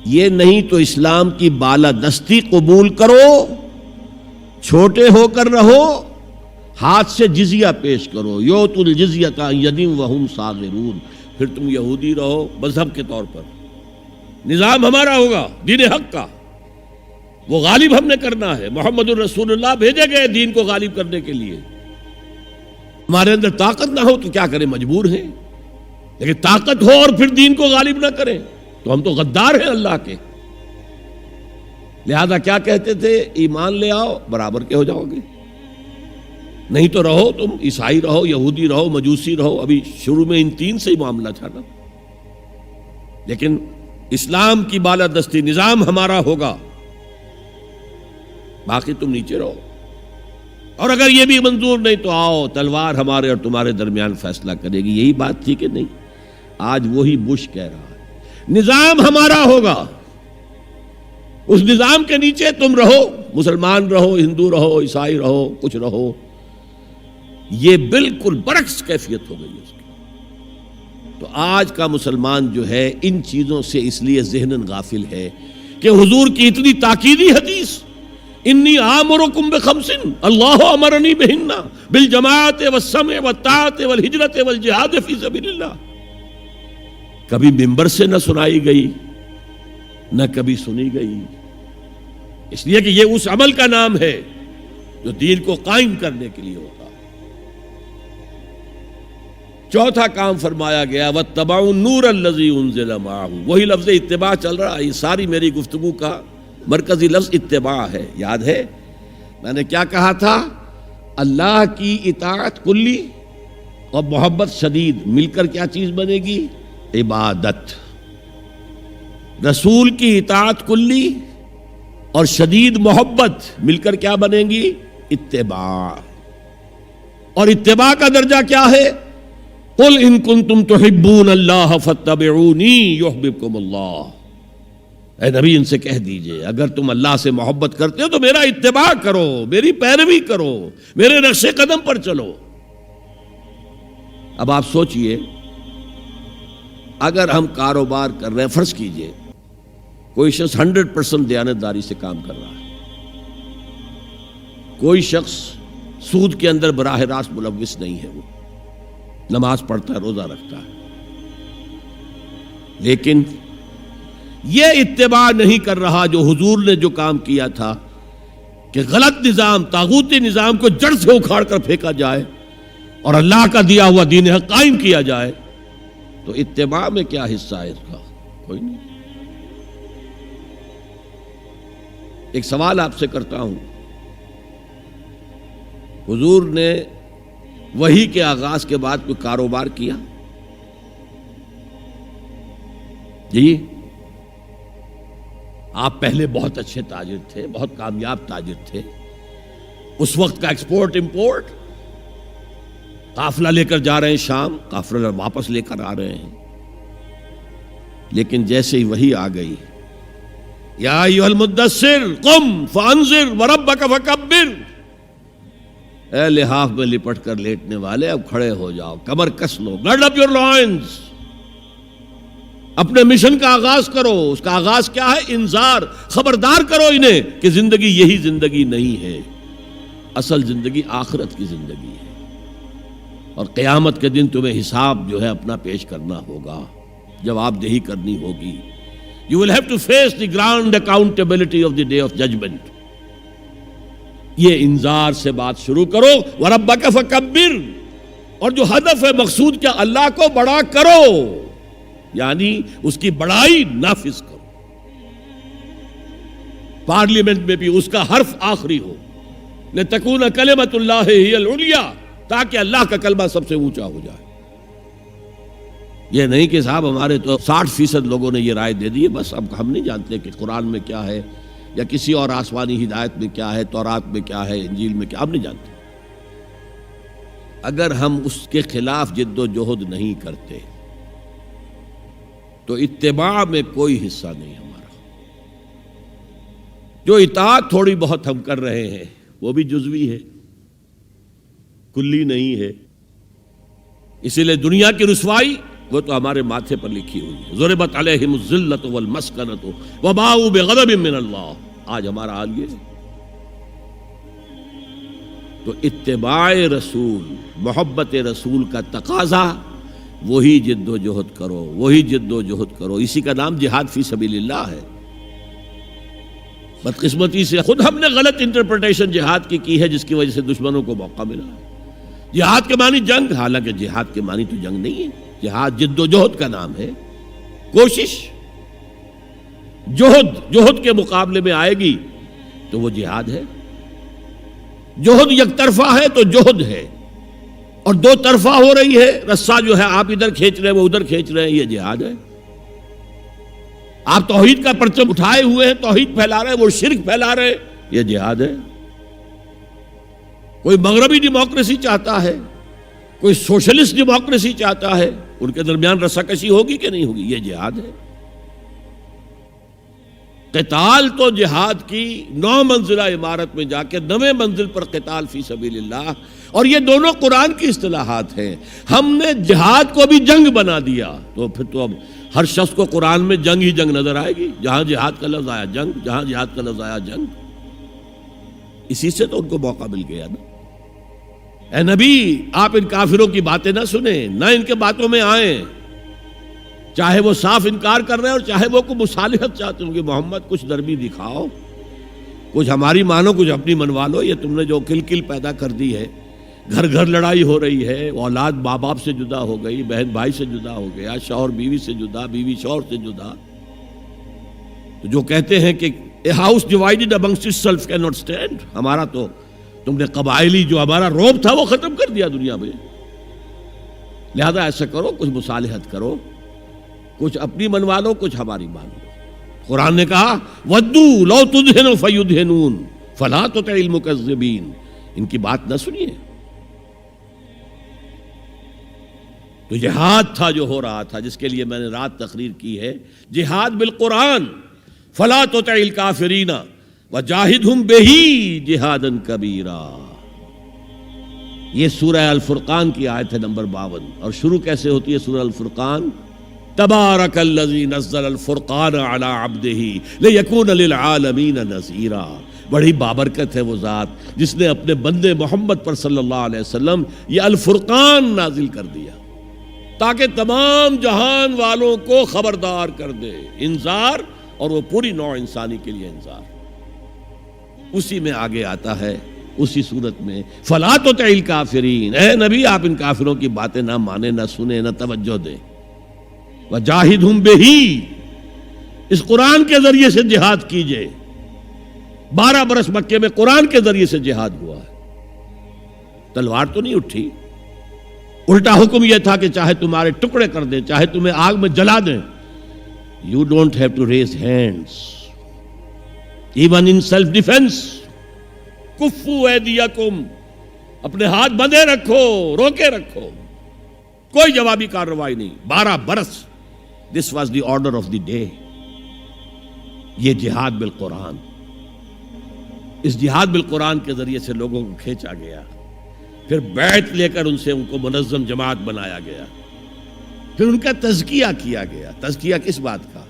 یہ نہیں تو اسلام کی بالادستی قبول کرو، چھوٹے ہو کر رہو، ہاتھ سے جزیہ پیش کرو، یؤتوا الجزیۃ عن ید وہم صاغرون، پھر تم یہودی رہو مذہب کے طور پر، نظام ہمارا ہوگا دین حق کا، وہ غالب ہم نے کرنا ہے۔ محمد الرسول اللہ بھیجے گئے دین کو غالب کرنے کے لیے۔ ہمارے اندر طاقت نہ ہو تو کیا کریں، مجبور ہیں، لیکن طاقت ہو اور پھر دین کو غالب نہ کریں تو ہم تو غدار ہیں اللہ کے۔ لہذا کیا کہتے تھے، ایمان لے آؤ برابر کے ہو جاؤ گے، نہیں تو رہو تم عیسائی رہو، یہودی رہو، مجوسی رہو۔ ابھی شروع میں ان تین سے ہی معاملہ تھا نا، لیکن اسلام کی بالادستی، نظام ہمارا ہوگا، باقی تم نیچے رہو۔ اور اگر یہ بھی منظور نہیں تو آؤ تلوار ہمارے اور تمہارے درمیان فیصلہ کرے گی. یہی بات تھی کہ نہیں؟ آج وہی بش کہہ رہا ہے نظام ہمارا ہوگا، اس نظام کے نیچے تم رہو، مسلمان رہو، ہندو رہو، عیسائی رہو، کچھ رہو. یہ بالکل برعکس کیفیت ہو گئی اس کی. تو آج کا مسلمان جو ہے ان چیزوں سے اس لیے ذہناً غافل ہے کہ حضور کی اتنی تاکیدی حدیث انی آمرکم بخمس اللہ امرنی بہن بالجماعت والسمع والطاعت والہجرت والجہاد فی سبیل اللہ، کبھی ممبر سے نہ سنائی گئی نہ کبھی سنی گئی، اس لیے کہ یہ اس عمل کا نام ہے جو دین کو قائم کرنے کے لیے ہوتا. چوتھا کام فرمایا گیا واتبعوا النور الذی انزل معہ. وہی لفظ اتباع چل رہا ہے. یہ ساری میری گفتگو کا مرکزی لفظ اتباع ہے. یاد ہے میں نے کیا کہا تھا؟ اللہ کی اطاعت کلی اور محبت شدید مل کر کیا چیز بنے گی؟ عبادت. رسول کی اطاعت کلی اور شدید محبت مل کر کیا بنے گی؟ اتباع. اور اتباع کا درجہ کیا ہے؟ قل ان کنتم تحبون اللہ فاتبعونی یحببکم اللہ. اے نبی ان سے کہہ دیجئے اگر تم اللہ سے محبت کرتے ہو تو میرا اتباع کرو، میری پیروی کرو، میرے نقش قدم پر چلو. اب آپ سوچئے اگر ہم کاروبار کر رہے ہیں، فرض کیجئے کوئی شخص 100% دیانتداری سے کام کر رہا ہے، کوئی شخص سود کے اندر براہ راست ملوث نہیں ہے، وہ نماز پڑھتا ہے، روزہ رکھتا ہے، لیکن یہ اتباع نہیں کر رہا جو حضور نے جو کام کیا تھا کہ غلط نظام، طاغوتی نظام کو جڑ سے اکھاڑ کر پھینکا جائے اور اللہ کا دیا ہوا دین حق قائم کیا جائے، تو اتباع میں کیا حصہ ہے اس کا؟ کوئی نہیں. ایک سوال آپ سے کرتا ہوں، حضور نے وحی کے آغاز کے بعد کوئی کاروبار کیا؟ جی آپ پہلے بہت اچھے تاجر تھے، بہت کامیاب تاجر تھے، اس وقت کا ایکسپورٹ امپورٹ، قافلہ لے کر جا رہے ہیں شام، قافلہ واپس لے کر آ رہے ہیں. لیکن جیسے ہی وحی آ گئی یا ایھا المدثر قم فانذر وربک فکبر، اے لحاف میں لپٹ کر لیٹنے والے اب کھڑے ہو جاؤ، کمر کس لو، گرڈ اپ یور لائنز، اپنے مشن کا آغاز کرو. اس کا آغاز کیا ہے؟ انذار، خبردار کرو انہیں کہ زندگی یہی زندگی نہیں ہے، اصل زندگی آخرت کی زندگی ہے، اور قیامت کے دن تمہیں حساب جو ہے اپنا پیش کرنا ہوگا، جواب دہی کرنی ہوگی. You will have to face the grand accountability of the day of judgment. یہ انذار سے بات شروع کرو. وَرَبَّكَ فَكَبِّرْ، اور جو ہدف ہے مقصود کیا؟ اللہ کو بڑا کرو، یعنی اس کی بڑائی نافذ کرو. پارلیمنٹ میں بھی اس کا حرف آخری ہو، لِتَكُونَ كَلِمَةُ اللَّهِ هِيَ الْعُلْيَا، تاکہ اللہ کا کلمہ سب سے اونچا ہو جائے. یہ نہیں کہ صاحب ہمارے تو 60% لوگوں نے یہ رائے دے دی ہے، بس اب ہم نہیں جانتے کہ قرآن میں کیا ہے یا کسی اور آسمانی ہدایت میں کیا ہے، تورات میں کیا ہے، انجیل میں کیا، ہم نہیں جانتے. اگر ہم اس کے خلاف جد و جہد نہیں کرتے تو اتباع میں کوئی حصہ نہیں ہمارا. جو اطاعت تھوڑی بہت ہم کر رہے ہیں وہ بھی جزوی ہے، کلی نہیں ہے. اسی لیے دنیا کی رسوائی وہ تو ہمارے ماتھے پر لکھی ہوئی ہے. ضربت علیہم الذلۃ والمسکنۃ وباؤوا بغضب من اللہ. آج ہمارا حال یہ ہے. تو اتباع رسول، محبت رسول کا تقاضا وہی جد و جہد کرو، وہی جد و جہد کرو. اسی کا نام جہاد فی سبیل اللہ ہے. بدقسمتی سے خود ہم نے غلط انٹرپریٹیشن جہاد کی ہے، جس کی وجہ سے دشمنوں کو موقع ملا. جہاد کے معنی جنگ، حالانکہ جہاد کے معنی تو جنگ نہیں ہے. جہاد جد و جہد کا نام ہے، کوشش. جہد کے مقابلے میں آئے گی تو وہ جہاد ہے. جہد یک طرفہ ہے تو جہد ہے، اور دو طرفہ ہو رہی ہے، رسہ جو ہے آپ ادھر کھینچ رہے ہیں وہ ادھر کھینچ رہے ہیں، یہ جہاد ہے. آپ توحید کا پرچم اٹھائے ہوئے ہیں، توحید پھیلا رہے ہیں، وہ شرک پھیلا رہے ہیں، یہ جہاد ہے. کوئی مغربی ڈیموکریسی چاہتا ہے، کوئی سوشلسٹ ڈیموکریسی چاہتا ہے، ان کے درمیان رساکشی ہوگی کہ نہیں ہوگی؟ یہ جہاد ہے۔ قتال تو جہاد کی 9 منزلہ عمارت میں جا کے 9ویں منزل پر قتال فی سبیل اللہ، اور یہ دونوں قرآن کی اصطلاحات ہیں۔ ہم نے جہاد کو بھی جنگ بنا دیا، تو پھر تو اب ہر شخص کو قرآن میں جنگ ہی جنگ نظر آئے گی۔ جہاں جہاد کا لفظ آیا جنگ، جہاں جہاد کا لفظ آیا جنگ۔ اسی سے تو ان کو موقع مل گیا نا۔ اے نبی، آپ ان کافروں کی باتیں نہ سنیں، نہ ان کے باتوں میں آئیں، چاہے وہ صاف انکار کر رہے ہیں اور چاہے وہ کوئی مصالحت چاہتے ہیں کہ محمد کچھ نرمی دکھاؤ، کچھ ہماری مانو، کچھ اپنی منوا لو۔ یہ تم نے جو کل پیدا کر دی ہے، گھر گھر لڑائی ہو رہی ہے، اولاد ماں باپ سے جدا ہو گئی، بہن بھائی سے جدا ہو گیا، شوہر بیوی سے جدا، بیوی شوہر سے جدا۔ تو جو کہتے ہیں کہ a house divided amongst itself can not stand, ہمارا تو تم نے قبائلی جو ہمارا روب تھا وہ ختم کر دیا دنیا میں۔ لہذا ایسا کرو، کچھ مصالحت کرو، کچھ اپنی منوا لو، کچھ ہماری مان لو۔ قرآن نے کہا وَدُّوا لَوْ تُدْهِنُ فَيُدْهِنُونَ فَلَا تُطِعِ الْمُكَذِّبِينَ، ان کی بات نہ سنیے۔ تو جہاد تھا جو ہو رہا تھا، جس کے لیے میں نے رات تقریر کی ہے، جہاد بالقرآن۔ فَلَا تُطِعِ الْكَافِرِينَ وَجَاهِدْهُمْ بِهِ جِهَادًا كَبِيرًا۔ یہ سورہ الفرقان کی آیت ہے نمبر 52، اور شروع کیسے ہوتی ہے سورہ الفرقان؟ تبارک الذی نزل الفرقان علی عبدہ لیکون للعالمین نذیرا۔ بڑی بابرکت ہے وہ ذات جس نے اپنے بندے محمد پر صلی اللہ علیہ وسلم یہ الفرقان نازل کر دیا تاکہ تمام جہان والوں کو خبردار کر دے، انذار، اور وہ پوری نوع انسانی کے لیے انذار۔ اسی میں آگے آتا ہے، اسی صورت میں فلا تطع الکافرین، اے نبی آپ ان کافروں کی باتیں نہ مانیں، نہ سنیں، نہ توجہ دیں۔ وجاہدہم بہی، اس قرآن کے ذریعے سے جہاد کیجئے۔ 12 برس مکے میں قرآن کے ذریعے سے جہاد ہوا ہے، تلوار تو نہیں اٹھی۔ الٹا حکم یہ تھا کہ چاہے تمہارے ٹکڑے کر دیں، چاہے تمہیں آگ میں جلا دیں، you don't have to raise hands even in self defense۔ کفو ایدیکم، اپنے ہاتھ بندھے رکھو، روکے رکھو، کوئی جوابی کارروائی نہیں۔ 12 برس، this was the order of the day۔ یہ جہاد بالقرآن، اس جہاد بالقرآن کے ذریعے سے لوگوں کو کھینچا گیا، پھر بیعت لے کر ان سے ان کو منظم جماعت بنایا گیا، پھر ان کا تزکیہ کیا گیا۔ تزکیہ کس بات کا؟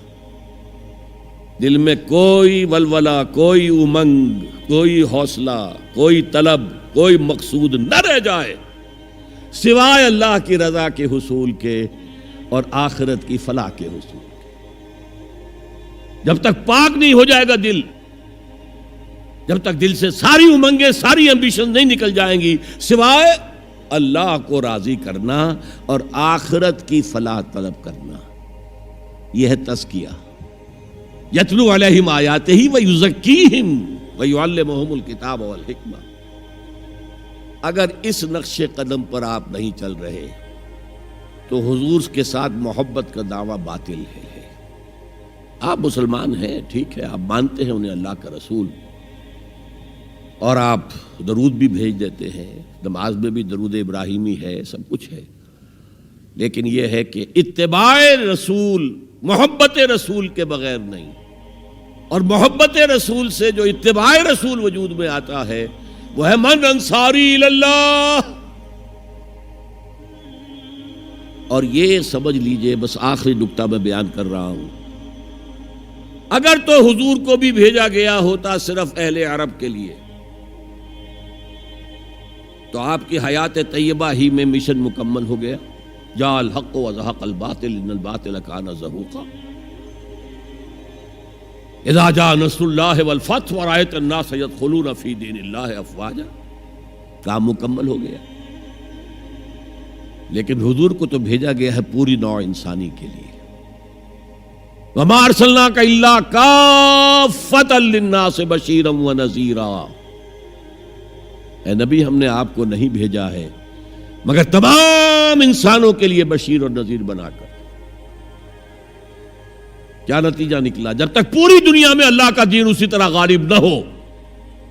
دل میں کوئی ولولہ، کوئی امنگ، کوئی حوصلہ، کوئی طلب، کوئی مقصود نہ رہ جائے سوائے اللہ کی رضا کے حصول کے اور آخرت کی فلاح کے حصول کے۔ جب تک پاک نہیں ہو جائے گا دل، جب تک دل سے ساری امنگیں، ساری ایمبیشن نہیں نکل جائیں گی سوائے اللہ کو راضی کرنا اور آخرت کی فلاح طلب کرنا، یہ ہے تزکیہ۔ یتلو علیہم آیاتہ ویزکیہم ویعلمہم الکتاب والحکمہ۔ اگر اس نقش قدم پر آپ نہیں چل رہے تو حضور کے ساتھ محبت کا دعویٰ باطل ہے۔ آپ مسلمان ہیں، ٹھیک ہے، آپ مانتے ہیں انہیں اللہ کا رسول، اور آپ درود بھی بھیج دیتے ہیں، نماز میں بھی درود ابراہیمی ہے، سب کچھ ہے، لیکن یہ ہے کہ اتباع رسول، محبت رسول کے بغیر نہیں۔ اور محبت رسول سے جو اتباع رسول وجود میں آتا ہے وہ ہے من انصاری اللہ۔ اور یہ سمجھ لیجئے، بس آخری نکتہ میں بیان کر رہا ہوں، اگر تو حضور کو بھی بھیجا گیا ہوتا صرف اہل عرب کے لیے تو آپ کی حیات طیبہ ہی میں مشن مکمل ہو گیا۔ جاء الحق وزهق الباطل ان الباطل کان زہوقا۔ اذا جاء نصر اللہ والفتح ورأیت الناس يدخلون فی دین اللہ افواجا، کام مکمل ہو گیا۔ لیکن حضور کو تو بھیجا گیا ہے پوری نوع انسانی کے لیے۔ وما ارسلناک الا کافۃ للناس بشیرا ونذیرا، اے نبی ہم نے آپ کو نہیں بھیجا ہے مگر تمام انسانوں کے لیے بشیر اور نذیر بنا کر۔ کیا نتیجہ نکلا؟ جب تک پوری دنیا میں اللہ کا دین اسی طرح غالب نہ ہو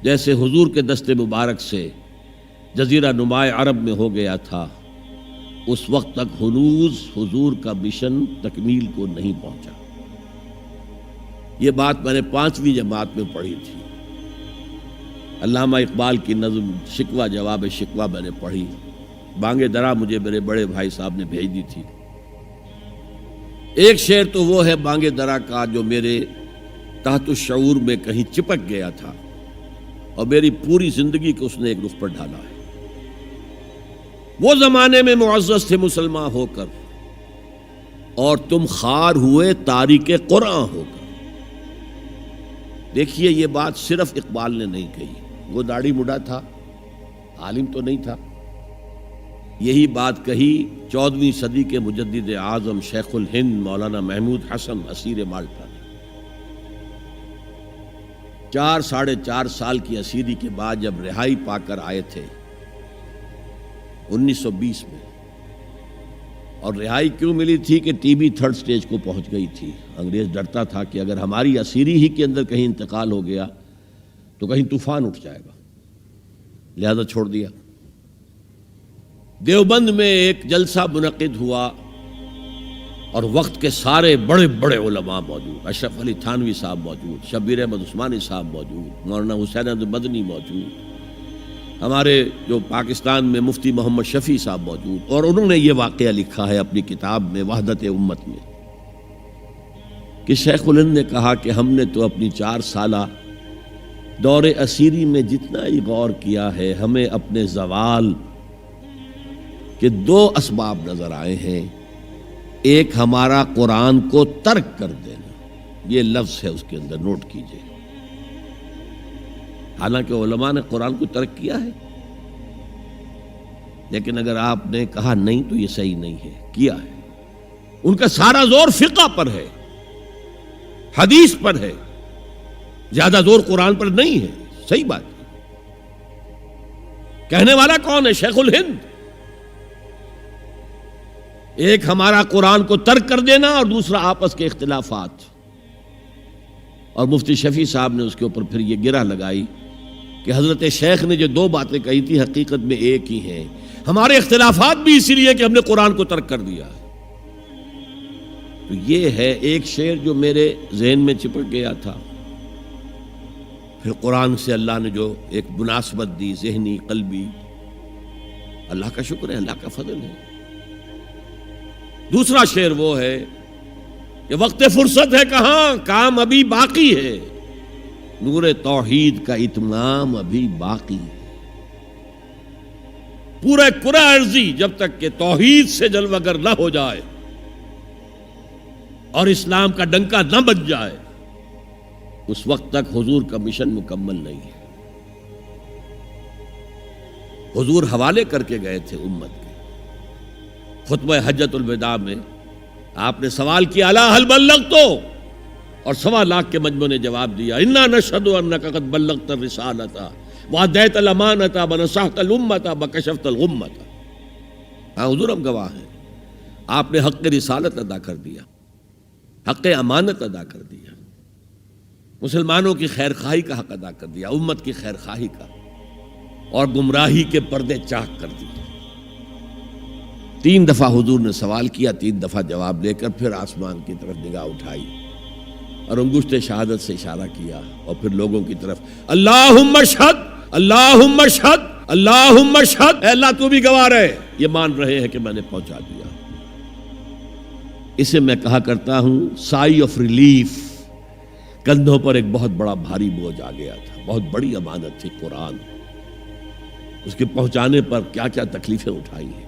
جیسے حضور کے دست مبارک سے جزیرہ نمائے عرب میں ہو گیا تھا، اس وقت تک ہنوز حضور کا مشن تکمیل کو نہیں پہنچا۔ یہ بات میں نے 5ویں جماعت میں پڑھی تھی۔ علامہ اقبال کی نظم شکوہ جواب شکوہ میں نے پڑھی، بانگ درا مجھے میرے بڑے بھائی صاحب نے بھیج دی تھی۔ ایک شعر تو وہ ہے بانگ درا کا جو میرے تحت الشعور میں کہیں چپک گیا تھا اور میری پوری زندگی کو اس نے ایک رخ پر ڈالا ہے۔ وہ زمانے میں معزز تھے مسلمان ہو کر، اور تم خار ہوئے تاریک قرآن ہو کر۔ دیکھیے یہ بات صرف اقبال نے نہیں کہی، وہ داڑھی مڈا تھا، عالم تو نہیں تھا۔ یہی بات کہی 14ویں صدی کے مجدد اعظم شیخ الہند مولانا محمود حسن اسیر مالٹا نے۔ 4 سال کی اسیری کے بعد جب رہائی پا کر آئے تھے 1920 میں، اور رہائی کیوں ملی تھی کہ ٹی بی 3rd سٹیج کو پہنچ گئی تھی۔ انگریز ڈرتا تھا کہ اگر ہماری اسیری ہی کے اندر کہیں انتقال ہو گیا تو کہیں طوفان اٹھ جائے گا، لہذا چھوڑ دیا۔ دیوبند میں ایک جلسہ منعقد ہوا اور وقت کے سارے بڑے بڑے علماء موجود، اشرف علی تھانوی صاحب موجود، شبیر احمد عثمانی صاحب موجود، مولانا حسین احمد مدنی موجود، ہمارے جو پاکستان میں مفتی محمد شفیع صاحب موجود، اور انہوں نے یہ واقعہ لکھا ہے اپنی کتاب میں وحدت امت میں کہ شیخ الہند نے کہا کہ ہم نے تو اپنی 4 سالہ دور اسیری میں جتنا ہی غور کیا ہے، ہمیں اپنے زوال کے 2 اسباب نظر آئے ہیں۔ ایک ہمارا قرآن کو ترک کر دینا، یہ لفظ ہے اس کے اندر، نوٹ کیجئے۔ حالانکہ علماء نے قرآن کو ترک کیا ہے، لیکن اگر آپ نے کہا نہیں تو یہ صحیح نہیں ہے، کیا ہے۔ ان کا سارا زور فقہ پر ہے، حدیث پر ہے، زیادہ زور قرآن پر نہیں ہے۔ صحیح بات ہے۔ کہنے والا کون ہے؟ شیخ الہند۔ ایک ہمارا قرآن کو ترک کر دینا اور دوسرا آپس کے اختلافات، اور مفتی شفیع صاحب نے اس کے اوپر پھر یہ گرہ لگائی کہ حضرت شیخ نے جو 2 باتیں کہی تھی حقیقت میں ایک ہی ہیں، ہمارے اختلافات بھی اسی لیے کہ ہم نے قرآن کو ترک کر دیا۔ تو یہ ہے ایک شعر جو میرے ذہن میں چپک گیا تھا۔ پھر قرآن سے اللہ نے جو ایک مناسبت دی، ذہنی قلبی، اللہ کا شکر ہے، اللہ کا فضل ہے۔ دوسرا شعر وہ ہے کہ وقت فرصت ہے کہاں، کام ابھی باقی ہے، نور توحید کا اتمام ابھی باقی ہے۔ پورے کرہ ارضی جب تک کہ توحید سے جلوگر نہ ہو جائے اور اسلام کا ڈنکا نہ بج جائے، اس وقت تک حضور کا مشن مکمل نہیں ہے۔ حضور حوالے کر کے گئے تھے امت کے۔ خطبہ حجۃ الوداع میں آپ نے سوال کیا الا هل بلغت، اور 1.25 لاکھ کے مجمع نے جواب دیا انا نشهد انك قد بلغت الرسالة واديت الامانة ونصحت الامة وكشفت الغمة۔ ہاں حضور ہم گواہ ہیں، آپ نے حق رسالت ادا کر دیا، حق امانت ادا کر دیا، مسلمانوں کی خیر خواہی کا حق ادا کر دیا، امت کی خیر خواہی کا، اور گمراہی کے پردے چاک کر دیے۔ 3 دفعہ حضور نے سوال کیا، 3 دفعہ جواب دے کر پھر آسمان کی طرف نگاہ اٹھائی اور انگشت شہادت سے اشارہ کیا، اور پھر لوگوں کی طرف اللہم اشہد اللہم اشہد اللہم اشہد، اے اللہ تو بھی گواہ رہے، یہ مان رہے ہیں کہ میں نے پہنچا دیا۔ اسے میں کہا کرتا ہوں سائی آف ریلیف۔ کندھوں پر ایک بہت بڑا بھاری بوجھ آ گیا تھا، بہت بڑی امانت تھی قرآن، اس کے پہنچانے پر کیا کیا تکلیفیں اٹھائی ہیں۔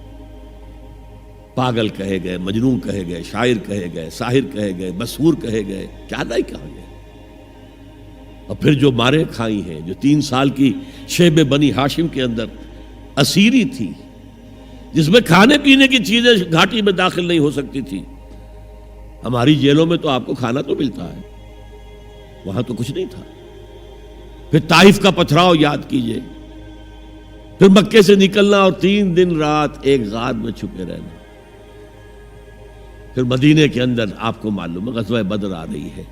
پاگل کہے گئے، مجنون کہے گئے، شاعر کہے گئے، ساحر کہے گئے، مسحور کہے گئے، کیا نہیں کہا گیا۔ اور پھر جو مارے کھائی ہیں، جو 3 سال کی شیب بنی ہاشم کے اندر اسیری تھی، جس میں کھانے پینے کی چیزیں گھاٹی میں داخل نہیں ہو سکتی تھی۔ ہماری جیلوں میں تو آپ کو کھانا تو ملتا ہے، وہاں تو کچھ نہیں تھا۔ پھر طائف کا پتھراؤ یاد کیجئے، پھر مکے سے نکلنا اور 3 دن رات ایک غار میں چھپے رہنا، پھر مدینے کے اندر آپ کو معلوم ہے غزوہ بدر آ رہی ہے،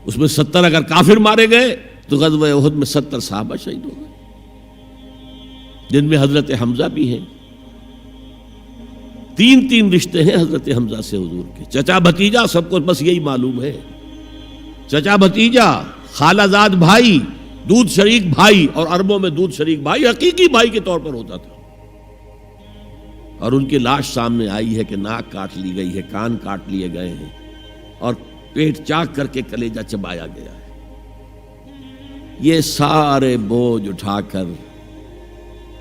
اس میں 70 اگر کافر مارے گئے تو غزوہ احد میں 70 صحابہ شہید ہو گئے۔ جن میں حضرت حمزہ بھی ہیں. تین رشتے ہیں حضرت حمزہ سے حضور کے. چچا بھتیجا سب کو بس یہی معلوم ہے. چچا بھتیجا، خالہ زاد بھائی، دودھ شریک بھائی، اور عربوں میں دودھ شریک بھائی حقیقی بھائی کے طور پر ہوتا تھا. اور ان کی لاش سامنے آئی ہے کہ ناک کاٹ لی گئی ہے، کان کاٹ لیے گئے ہیں، اور پیٹ چاک کر کے کلیجہ چبایا گیا ہے. یہ سارے بوجھ اٹھا کر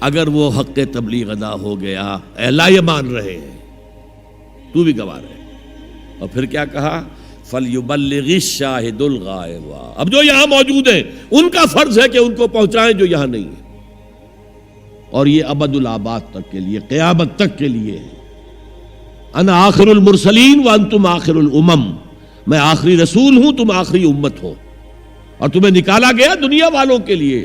اگر وہ حق تبلیغ ادا ہو گیا، اے اللہ یہ مان رہے ہیں، تو بھی گواہ رہے. اور پھر کیا کہا؟ فَلْيُبَلِّغِ الشَّاهِدُ الْغَائِبَ. اب جو یہاں موجود ہیں ان کا فرض ہے کہ ان کو پہنچائیں جو یہاں نہیں ہیں. اور یہ ابد الآباد تک کے لیے، قیامت تک کے لیے ہے. انا آخر المرسلین وانتم آخر الامم. میں آخری رسول ہوں، تم آخری امت ہو. اور تمہیں نکالا گیا دنیا والوں کے لیے.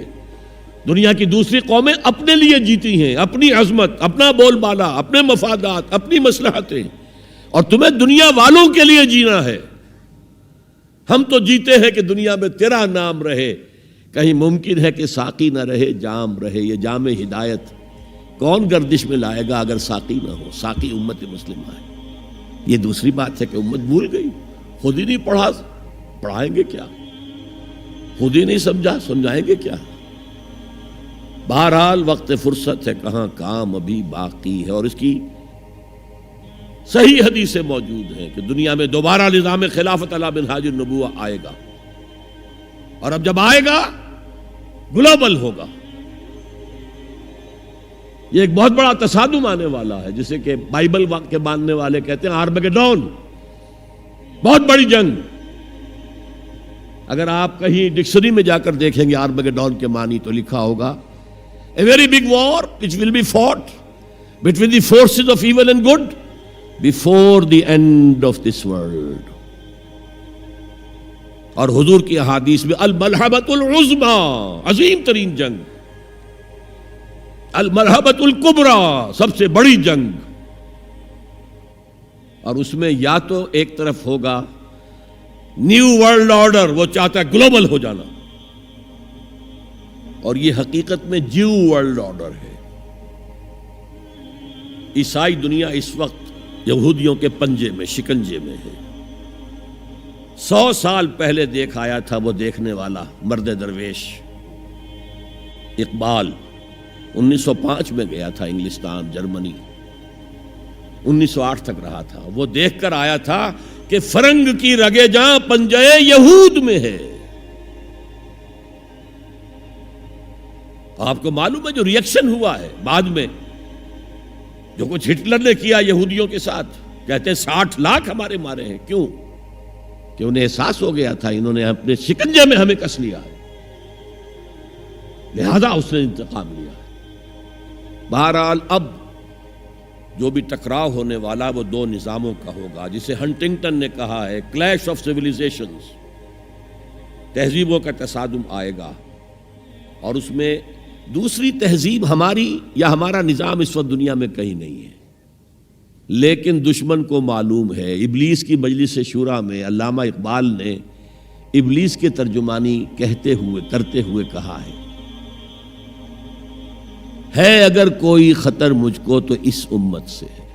دنیا کی دوسری قومیں اپنے لیے جیتی ہیں، اپنی عظمت، اپنا بول بالا، اپنے مفادات، اپنی مصلحتیں، اور تمہیں دنیا والوں کے لیے جینا ہے. ہم تو جیتے ہیں کہ دنیا میں تیرا نام رہے. کہیں ممکن ہے کہ ساقی نہ رہے، جام رہے. یہ جام ہدایت کون گردش میں لائے گا اگر ساقی نہ ہو؟ ساقی امت مسلمہ ہے. یہ دوسری بات ہے کہ امت بھول گئی، خود ہی نہیں پڑھا، پڑھائیں گے کیا؟ خود ہی نہیں سمجھا، سمجھائیں گے کیا؟ بہرحال وقت فرصت ہے، کہاں کام ابھی باقی ہے. اور اس کی صحیح حدیثیں موجود ہیں کہ دنیا میں دوبارہ نظام خلافت علی منہاج النبوہ آئے گا. اور اب جب آئے گا گلوبل ہوگا. یہ ایک بہت بڑا تصادم آنے والا ہے، جسے کہ بائبل کے ماننے والے کہتے ہیں آرمیگیڈون، بہت بڑی جنگ. اگر آپ کہیں ڈکشنری میں جا کر دیکھیں گے آرمیگیڈون کے معنی تو لکھا ہوگا a very big war which will be fought between the forces of evil and good before the end of this world. اور حضور کی احادیث میں الملحمۃ العظمی، عظیم ترین جنگ، الملحمۃ الکبریٰ، سب سے بڑی جنگ. اور اس میں یا تو ایک طرف ہوگا نیو ورلڈ آرڈر، وہ چاہتا ہے گلوبل ہو جانا، اور یہ حقیقت میں جیو ورلڈ آرڈر ہے. عیسائی دنیا اس وقت یہودیوں کے پنجے میں، شکنجے میں ہے. 100 سال پہلے دیکھ آیا تھا وہ دیکھنے والا مرد درویش اقبال. 1905 میں گیا تھا انگلستان، جرمنی، 1908 تک رہا تھا. وہ دیکھ کر آیا تھا کہ فرنگ کی رگے جاں پنجے یہود میں ہے. آپ کو معلوم ہے جو ریئیکشن ہوا ہے بعد میں، جو کچھ ہٹلر نے کیا یہودیوں کے ساتھ، کہتے ہیں 60 لاکھ ہمارے مارے ہیں. کیوں؟ کہ انہیں احساس ہو گیا تھا انہوں نے اپنے شکنجے میں ہمیں کس لیا ہے، لہذا اس نے انتقام لیا. بہرحال اب جو بھی ٹکراؤ ہونے والا وہ دو نظاموں کا ہوگا، جسے ہنٹنگٹن نے کہا ہے کلیش آف سیویلائزیشنز. تہذیبوں کا تصادم آئے گا، اور اس میں دوسری تہذیب ہماری یا ہمارا نظام اس وقت دنیا میں کہیں نہیں ہے. لیکن دشمن کو معلوم ہے. ابلیس کی مجلس شورا میں علامہ اقبال نے ابلیس کے ترجمانی کرتے ہوئے کہا ہے اگر کوئی خطر مجھ کو تو اس امت سے ہے.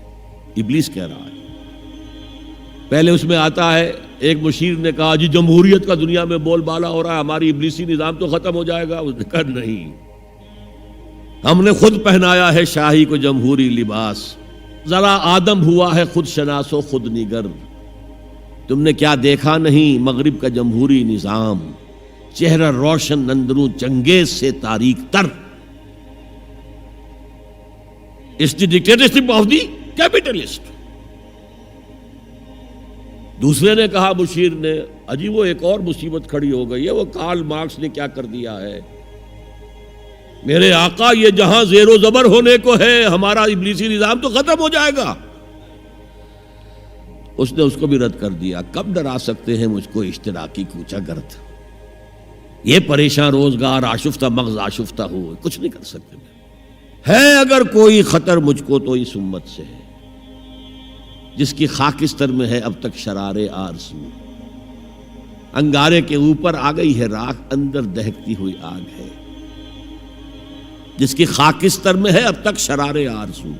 ابلیس کہہ رہا ہے. پہلے اس میں آتا ہے ایک مشیر نے کہا جی جمہوریت کا دنیا میں بول بالا ہو رہا ہے، ہماری ابلیسی نظام تو ختم ہو جائے گا. اس نے کہا نہیں، ہم نے خود پہنایا ہے شاہی کو جمہوری لباس. ذرا آدم ہوا ہے خود شناس و خود نگر. تم نے کیا دیکھا نہیں مغرب کا جمہوری نظام، چہرہ روشن اندروں چنگیز سے تاریک تر. It's the dictatorship of the capitalist. دوسرے نے کہا مشیر نے اجی وہ ایک اور مصیبت کھڑی ہو گئی ہے، وہ کارل مارکس نے کیا کر دیا ہے. میرے آقا یہ جہاں زیر و زبر ہونے کو ہے، ہمارا ابلیسی نظام تو ختم ہو جائے گا. اس نے اس کو بھی رد کر دیا. کب ڈرا سکتے ہیں مجھ کو اشتراکی کوچہ گرد، یہ پریشان روزگار آشفتہ مغز آشفتہ ہو، کچھ نہیں کر سکتے. ہے اگر کوئی خطر مجھ کو تو اس امت سے ہے جس کی خاکستر میں ہے اب تک شرار آرزو. انگارے کے اوپر آ گئی ہے راکھ، اندر دہکتی ہوئی آگ ہے. جس کی خاکستر میں ہے اب تک شرار آرزو،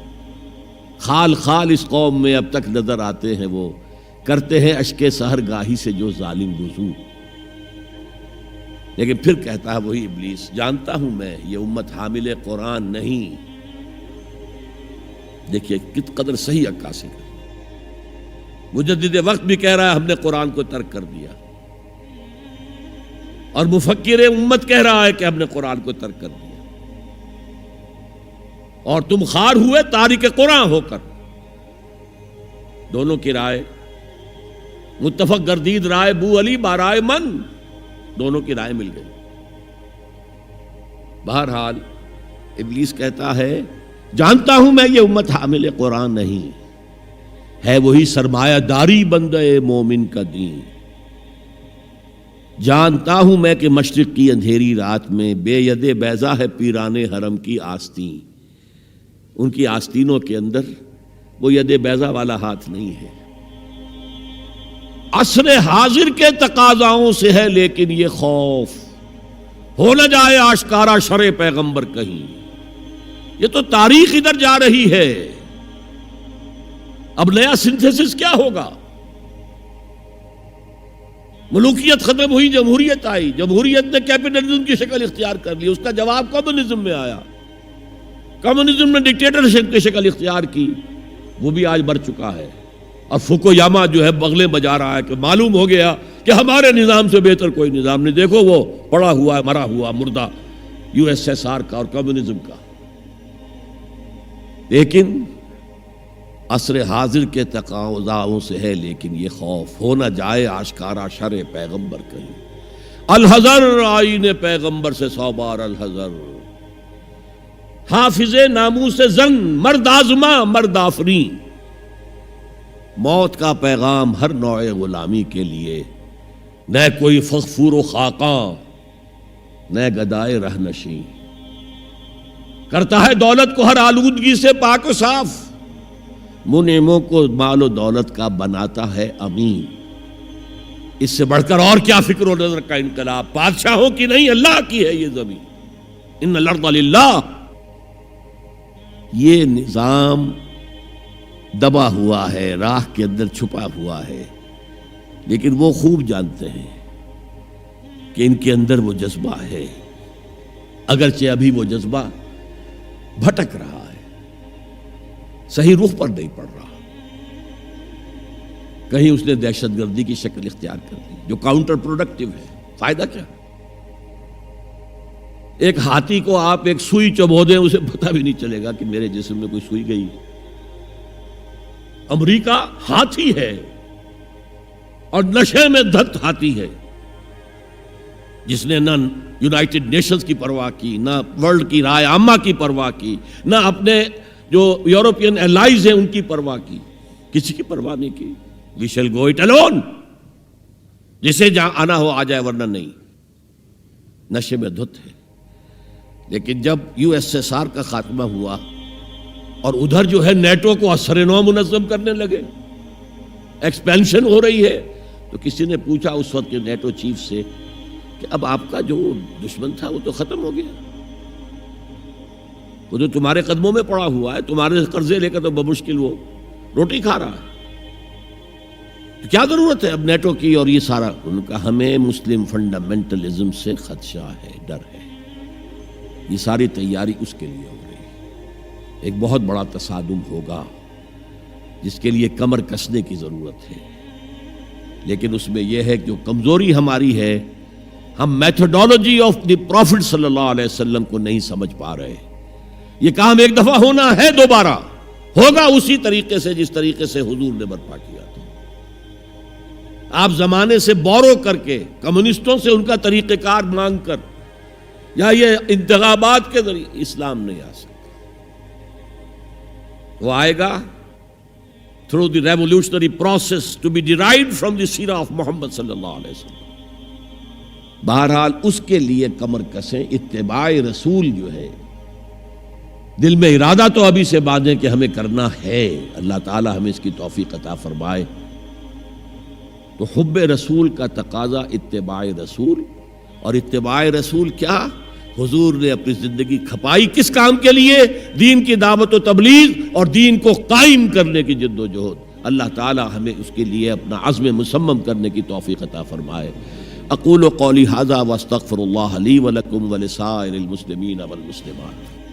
خال خال اس قوم میں اب تک نظر آتے ہیں وہ، کرتے ہیں اشک سحر گاہی سے جو ظالم وضو۔ لیکن پھر کہتا ہے وہی ابلیس، جانتا ہوں میں یہ امت حامل قرآن نہیں۔ دیکھیے کت قدر صحیح عکاسی کا، مجدد وقت بھی کہہ رہا ہے ہم نے قرآن کو ترک کر دیا، اور مفکر امت کہہ رہا ہے کہ ہم نے قرآن کو ترک کر دیا، اور تم خار ہوئے تارک قرآن ہو کر۔ دونوں کی رائے متفق گردید رائے بو علی بارائے من، دونوں کی رائے مل گئی۔ بہرحال ابلیس کہتا ہے جانتا ہوں میں یہ امت حامل قرآن نہیں، ہے وہی سرمایہ داری بندہ مومن کا دین۔ جانتا ہوں میں کہ مشرق کی اندھیری رات میں بے ید بیضا ہے پیران حرم کی آستین، ان کی آستینوں کے اندر وہ ید بیضا والا ہاتھ نہیں ہے۔ عصر حاضر کے تقاضاؤں سے ہے لیکن یہ خوف، ہو نہ جائے آشکارا شرع پیغمبر کہیں، یہ تو تاریخ ادھر جا رہی ہے۔ اب نیا سنتھیسس کیا ہوگا؟ ملوکیت ختم ہوئی، جمہوریت آئی، جمہوریت نے کیپٹلزم کی شکل اختیار کر لی، اس کا جواب کمیونزم میں آیا، کمیونزم نے ڈکٹیٹرشپ کی شکل اختیار کی، وہ بھی آج بڑھ چکا ہے۔ اور فوکویاما جو ہے بغلیں بجا رہا ہے کہ معلوم ہو گیا کہ ہمارے نظام سے بہتر کوئی نظام نہیں، دیکھو وہ پڑا ہوا ہے مرا ہوا مردہ یو ایس ایس آر کا اور کمیونزم کا۔ لیکن عصر حاضر کے تقاضاؤں سے ہے لیکن یہ خوف، ہو نہ جائے آشکارا شرع پیغمبر کہیں، الحذر آئین پیغمبر سے 100 بار الحذر، حافظ ناموس زن مرد آزما مرد آفرین۔ موت کا پیغام ہر نوع غلامی کے لیے، نہ کوئی فغفور و خاقاں نہ گدائے رہنشیں، کرتا ہے دولت کو ہر آلودگی سے پاک و صاف، منعموں کو مال و دولت کا بناتا ہے امین۔ اس سے بڑھ کر اور کیا فکر و نظر کا انقلاب، بادشاہوں کی نہیں اللہ کی ہے یہ زمین، ان الارض للہ۔ یہ نظام دبا ہوا ہے، راہ کے اندر چھپا ہوا ہے، لیکن وہ خوب جانتے ہیں کہ ان کے اندر وہ جذبہ ہے، اگرچہ ابھی وہ جذبہ بھٹک رہا ہے، صحیح رخ پر نہیں پڑ رہا، کہیں اس نے دہشت گردی کی شکل اختیار کر دی جو کاؤنٹر پروڈکٹیو ہے۔ فائدہ کیا؟ ایک ہاتھی کو آپ ایک سوئی چبو دیں، اسے پتہ بھی نہیں چلے گا کہ میرے جسم میں کوئی سوئی گئی۔ امریکہ ہاتھی ہے اور نشے میں دھت ہاتھی ہے، جس نے نہ یونائٹڈ نیشنز کی پرواہ کی، نہ ورلڈ کی رائے عامہ کی پرواہ کی، نہ اپنے جو یورپین الائز ہیں ان کی پرواہ کی، کسی کی پرواہ نہیں کی۔ We shall go it alone, جسے جہاں آنا ہو آ جائے ورنہ نہیں، نشے میں دھت ہے۔ لیکن جب یو ایس ایس آر کا خاتمہ ہوا اور ادھر جو ہے نیٹو کو اثر نو منظم کرنے لگے، ایکسپینشن ہو رہی ہے، تو کسی نے پوچھا اس وقت کے نیٹو چیف سے کہ اب آپ کا جو دشمن تھا وہ تو ختم ہو گیا، وہ جو تمہارے قدموں میں پڑا ہوا ہے، تمہارے قرضے لے کر تو بمشکل وہ روٹی کھا رہا ہے، تو کیا ضرورت ہے اب نیٹو کی اور یہ سارا؟ ان کا ہمیں مسلم فنڈامنٹلزم سے خدشہ ہے، ڈر ہے، یہ ساری تیاری اس کے لیے ہو رہی ہے۔ ایک بہت بڑا تصادم ہوگا جس کے لیے کمر کسنے کی ضرورت ہے، لیکن اس میں یہ ہے کہ جو کمزوری ہماری ہے، ہم میتھڈالوجی آف دی پروفٹ صلی اللہ علیہ وسلم کو نہیں سمجھ پا رہے۔ یہ کام ایک دفعہ ہونا ہے، دوبارہ ہوگا اسی طریقے سے جس طریقے سے حضور نے برپا کیا تھا۔ آپ زمانے سے بورو کر کے، کمیونسٹوں سے ان کا طریقہ کار مانگ کر، یا یہ انتخابات کے ذریعے اسلام نہیں آ سکتا۔ وہ آئے گا through the revolutionary process to be derived from the سیرہ of محمد صلی اللہ علیہ وسلم۔ بہرحال اس کے لیے کمر کسیں، اتباع رسول جو ہے، دل میں ارادہ تو ابھی سے باندھیں کہ ہمیں کرنا ہے، اللہ تعالی ہمیں اس کی توفیق عطا فرمائے۔ تو حب رسول کا تقاضا اتباع رسول، اور اتباع رسول کیا حضور نے اپنی زندگی کھپائی کس کام کے لیے؟ دین کی دعوت و تبلیغ اور دین کو قائم کرنے کی جد و جہد۔ اللہ تعالی ہمیں اس کے لیے اپنا عزم مصمم کرنے کی توفیق عطا فرمائے۔ اقول قولی ھذا واستغفر اللہ لی ولکم ولسائر المسلمین والمسلمات۔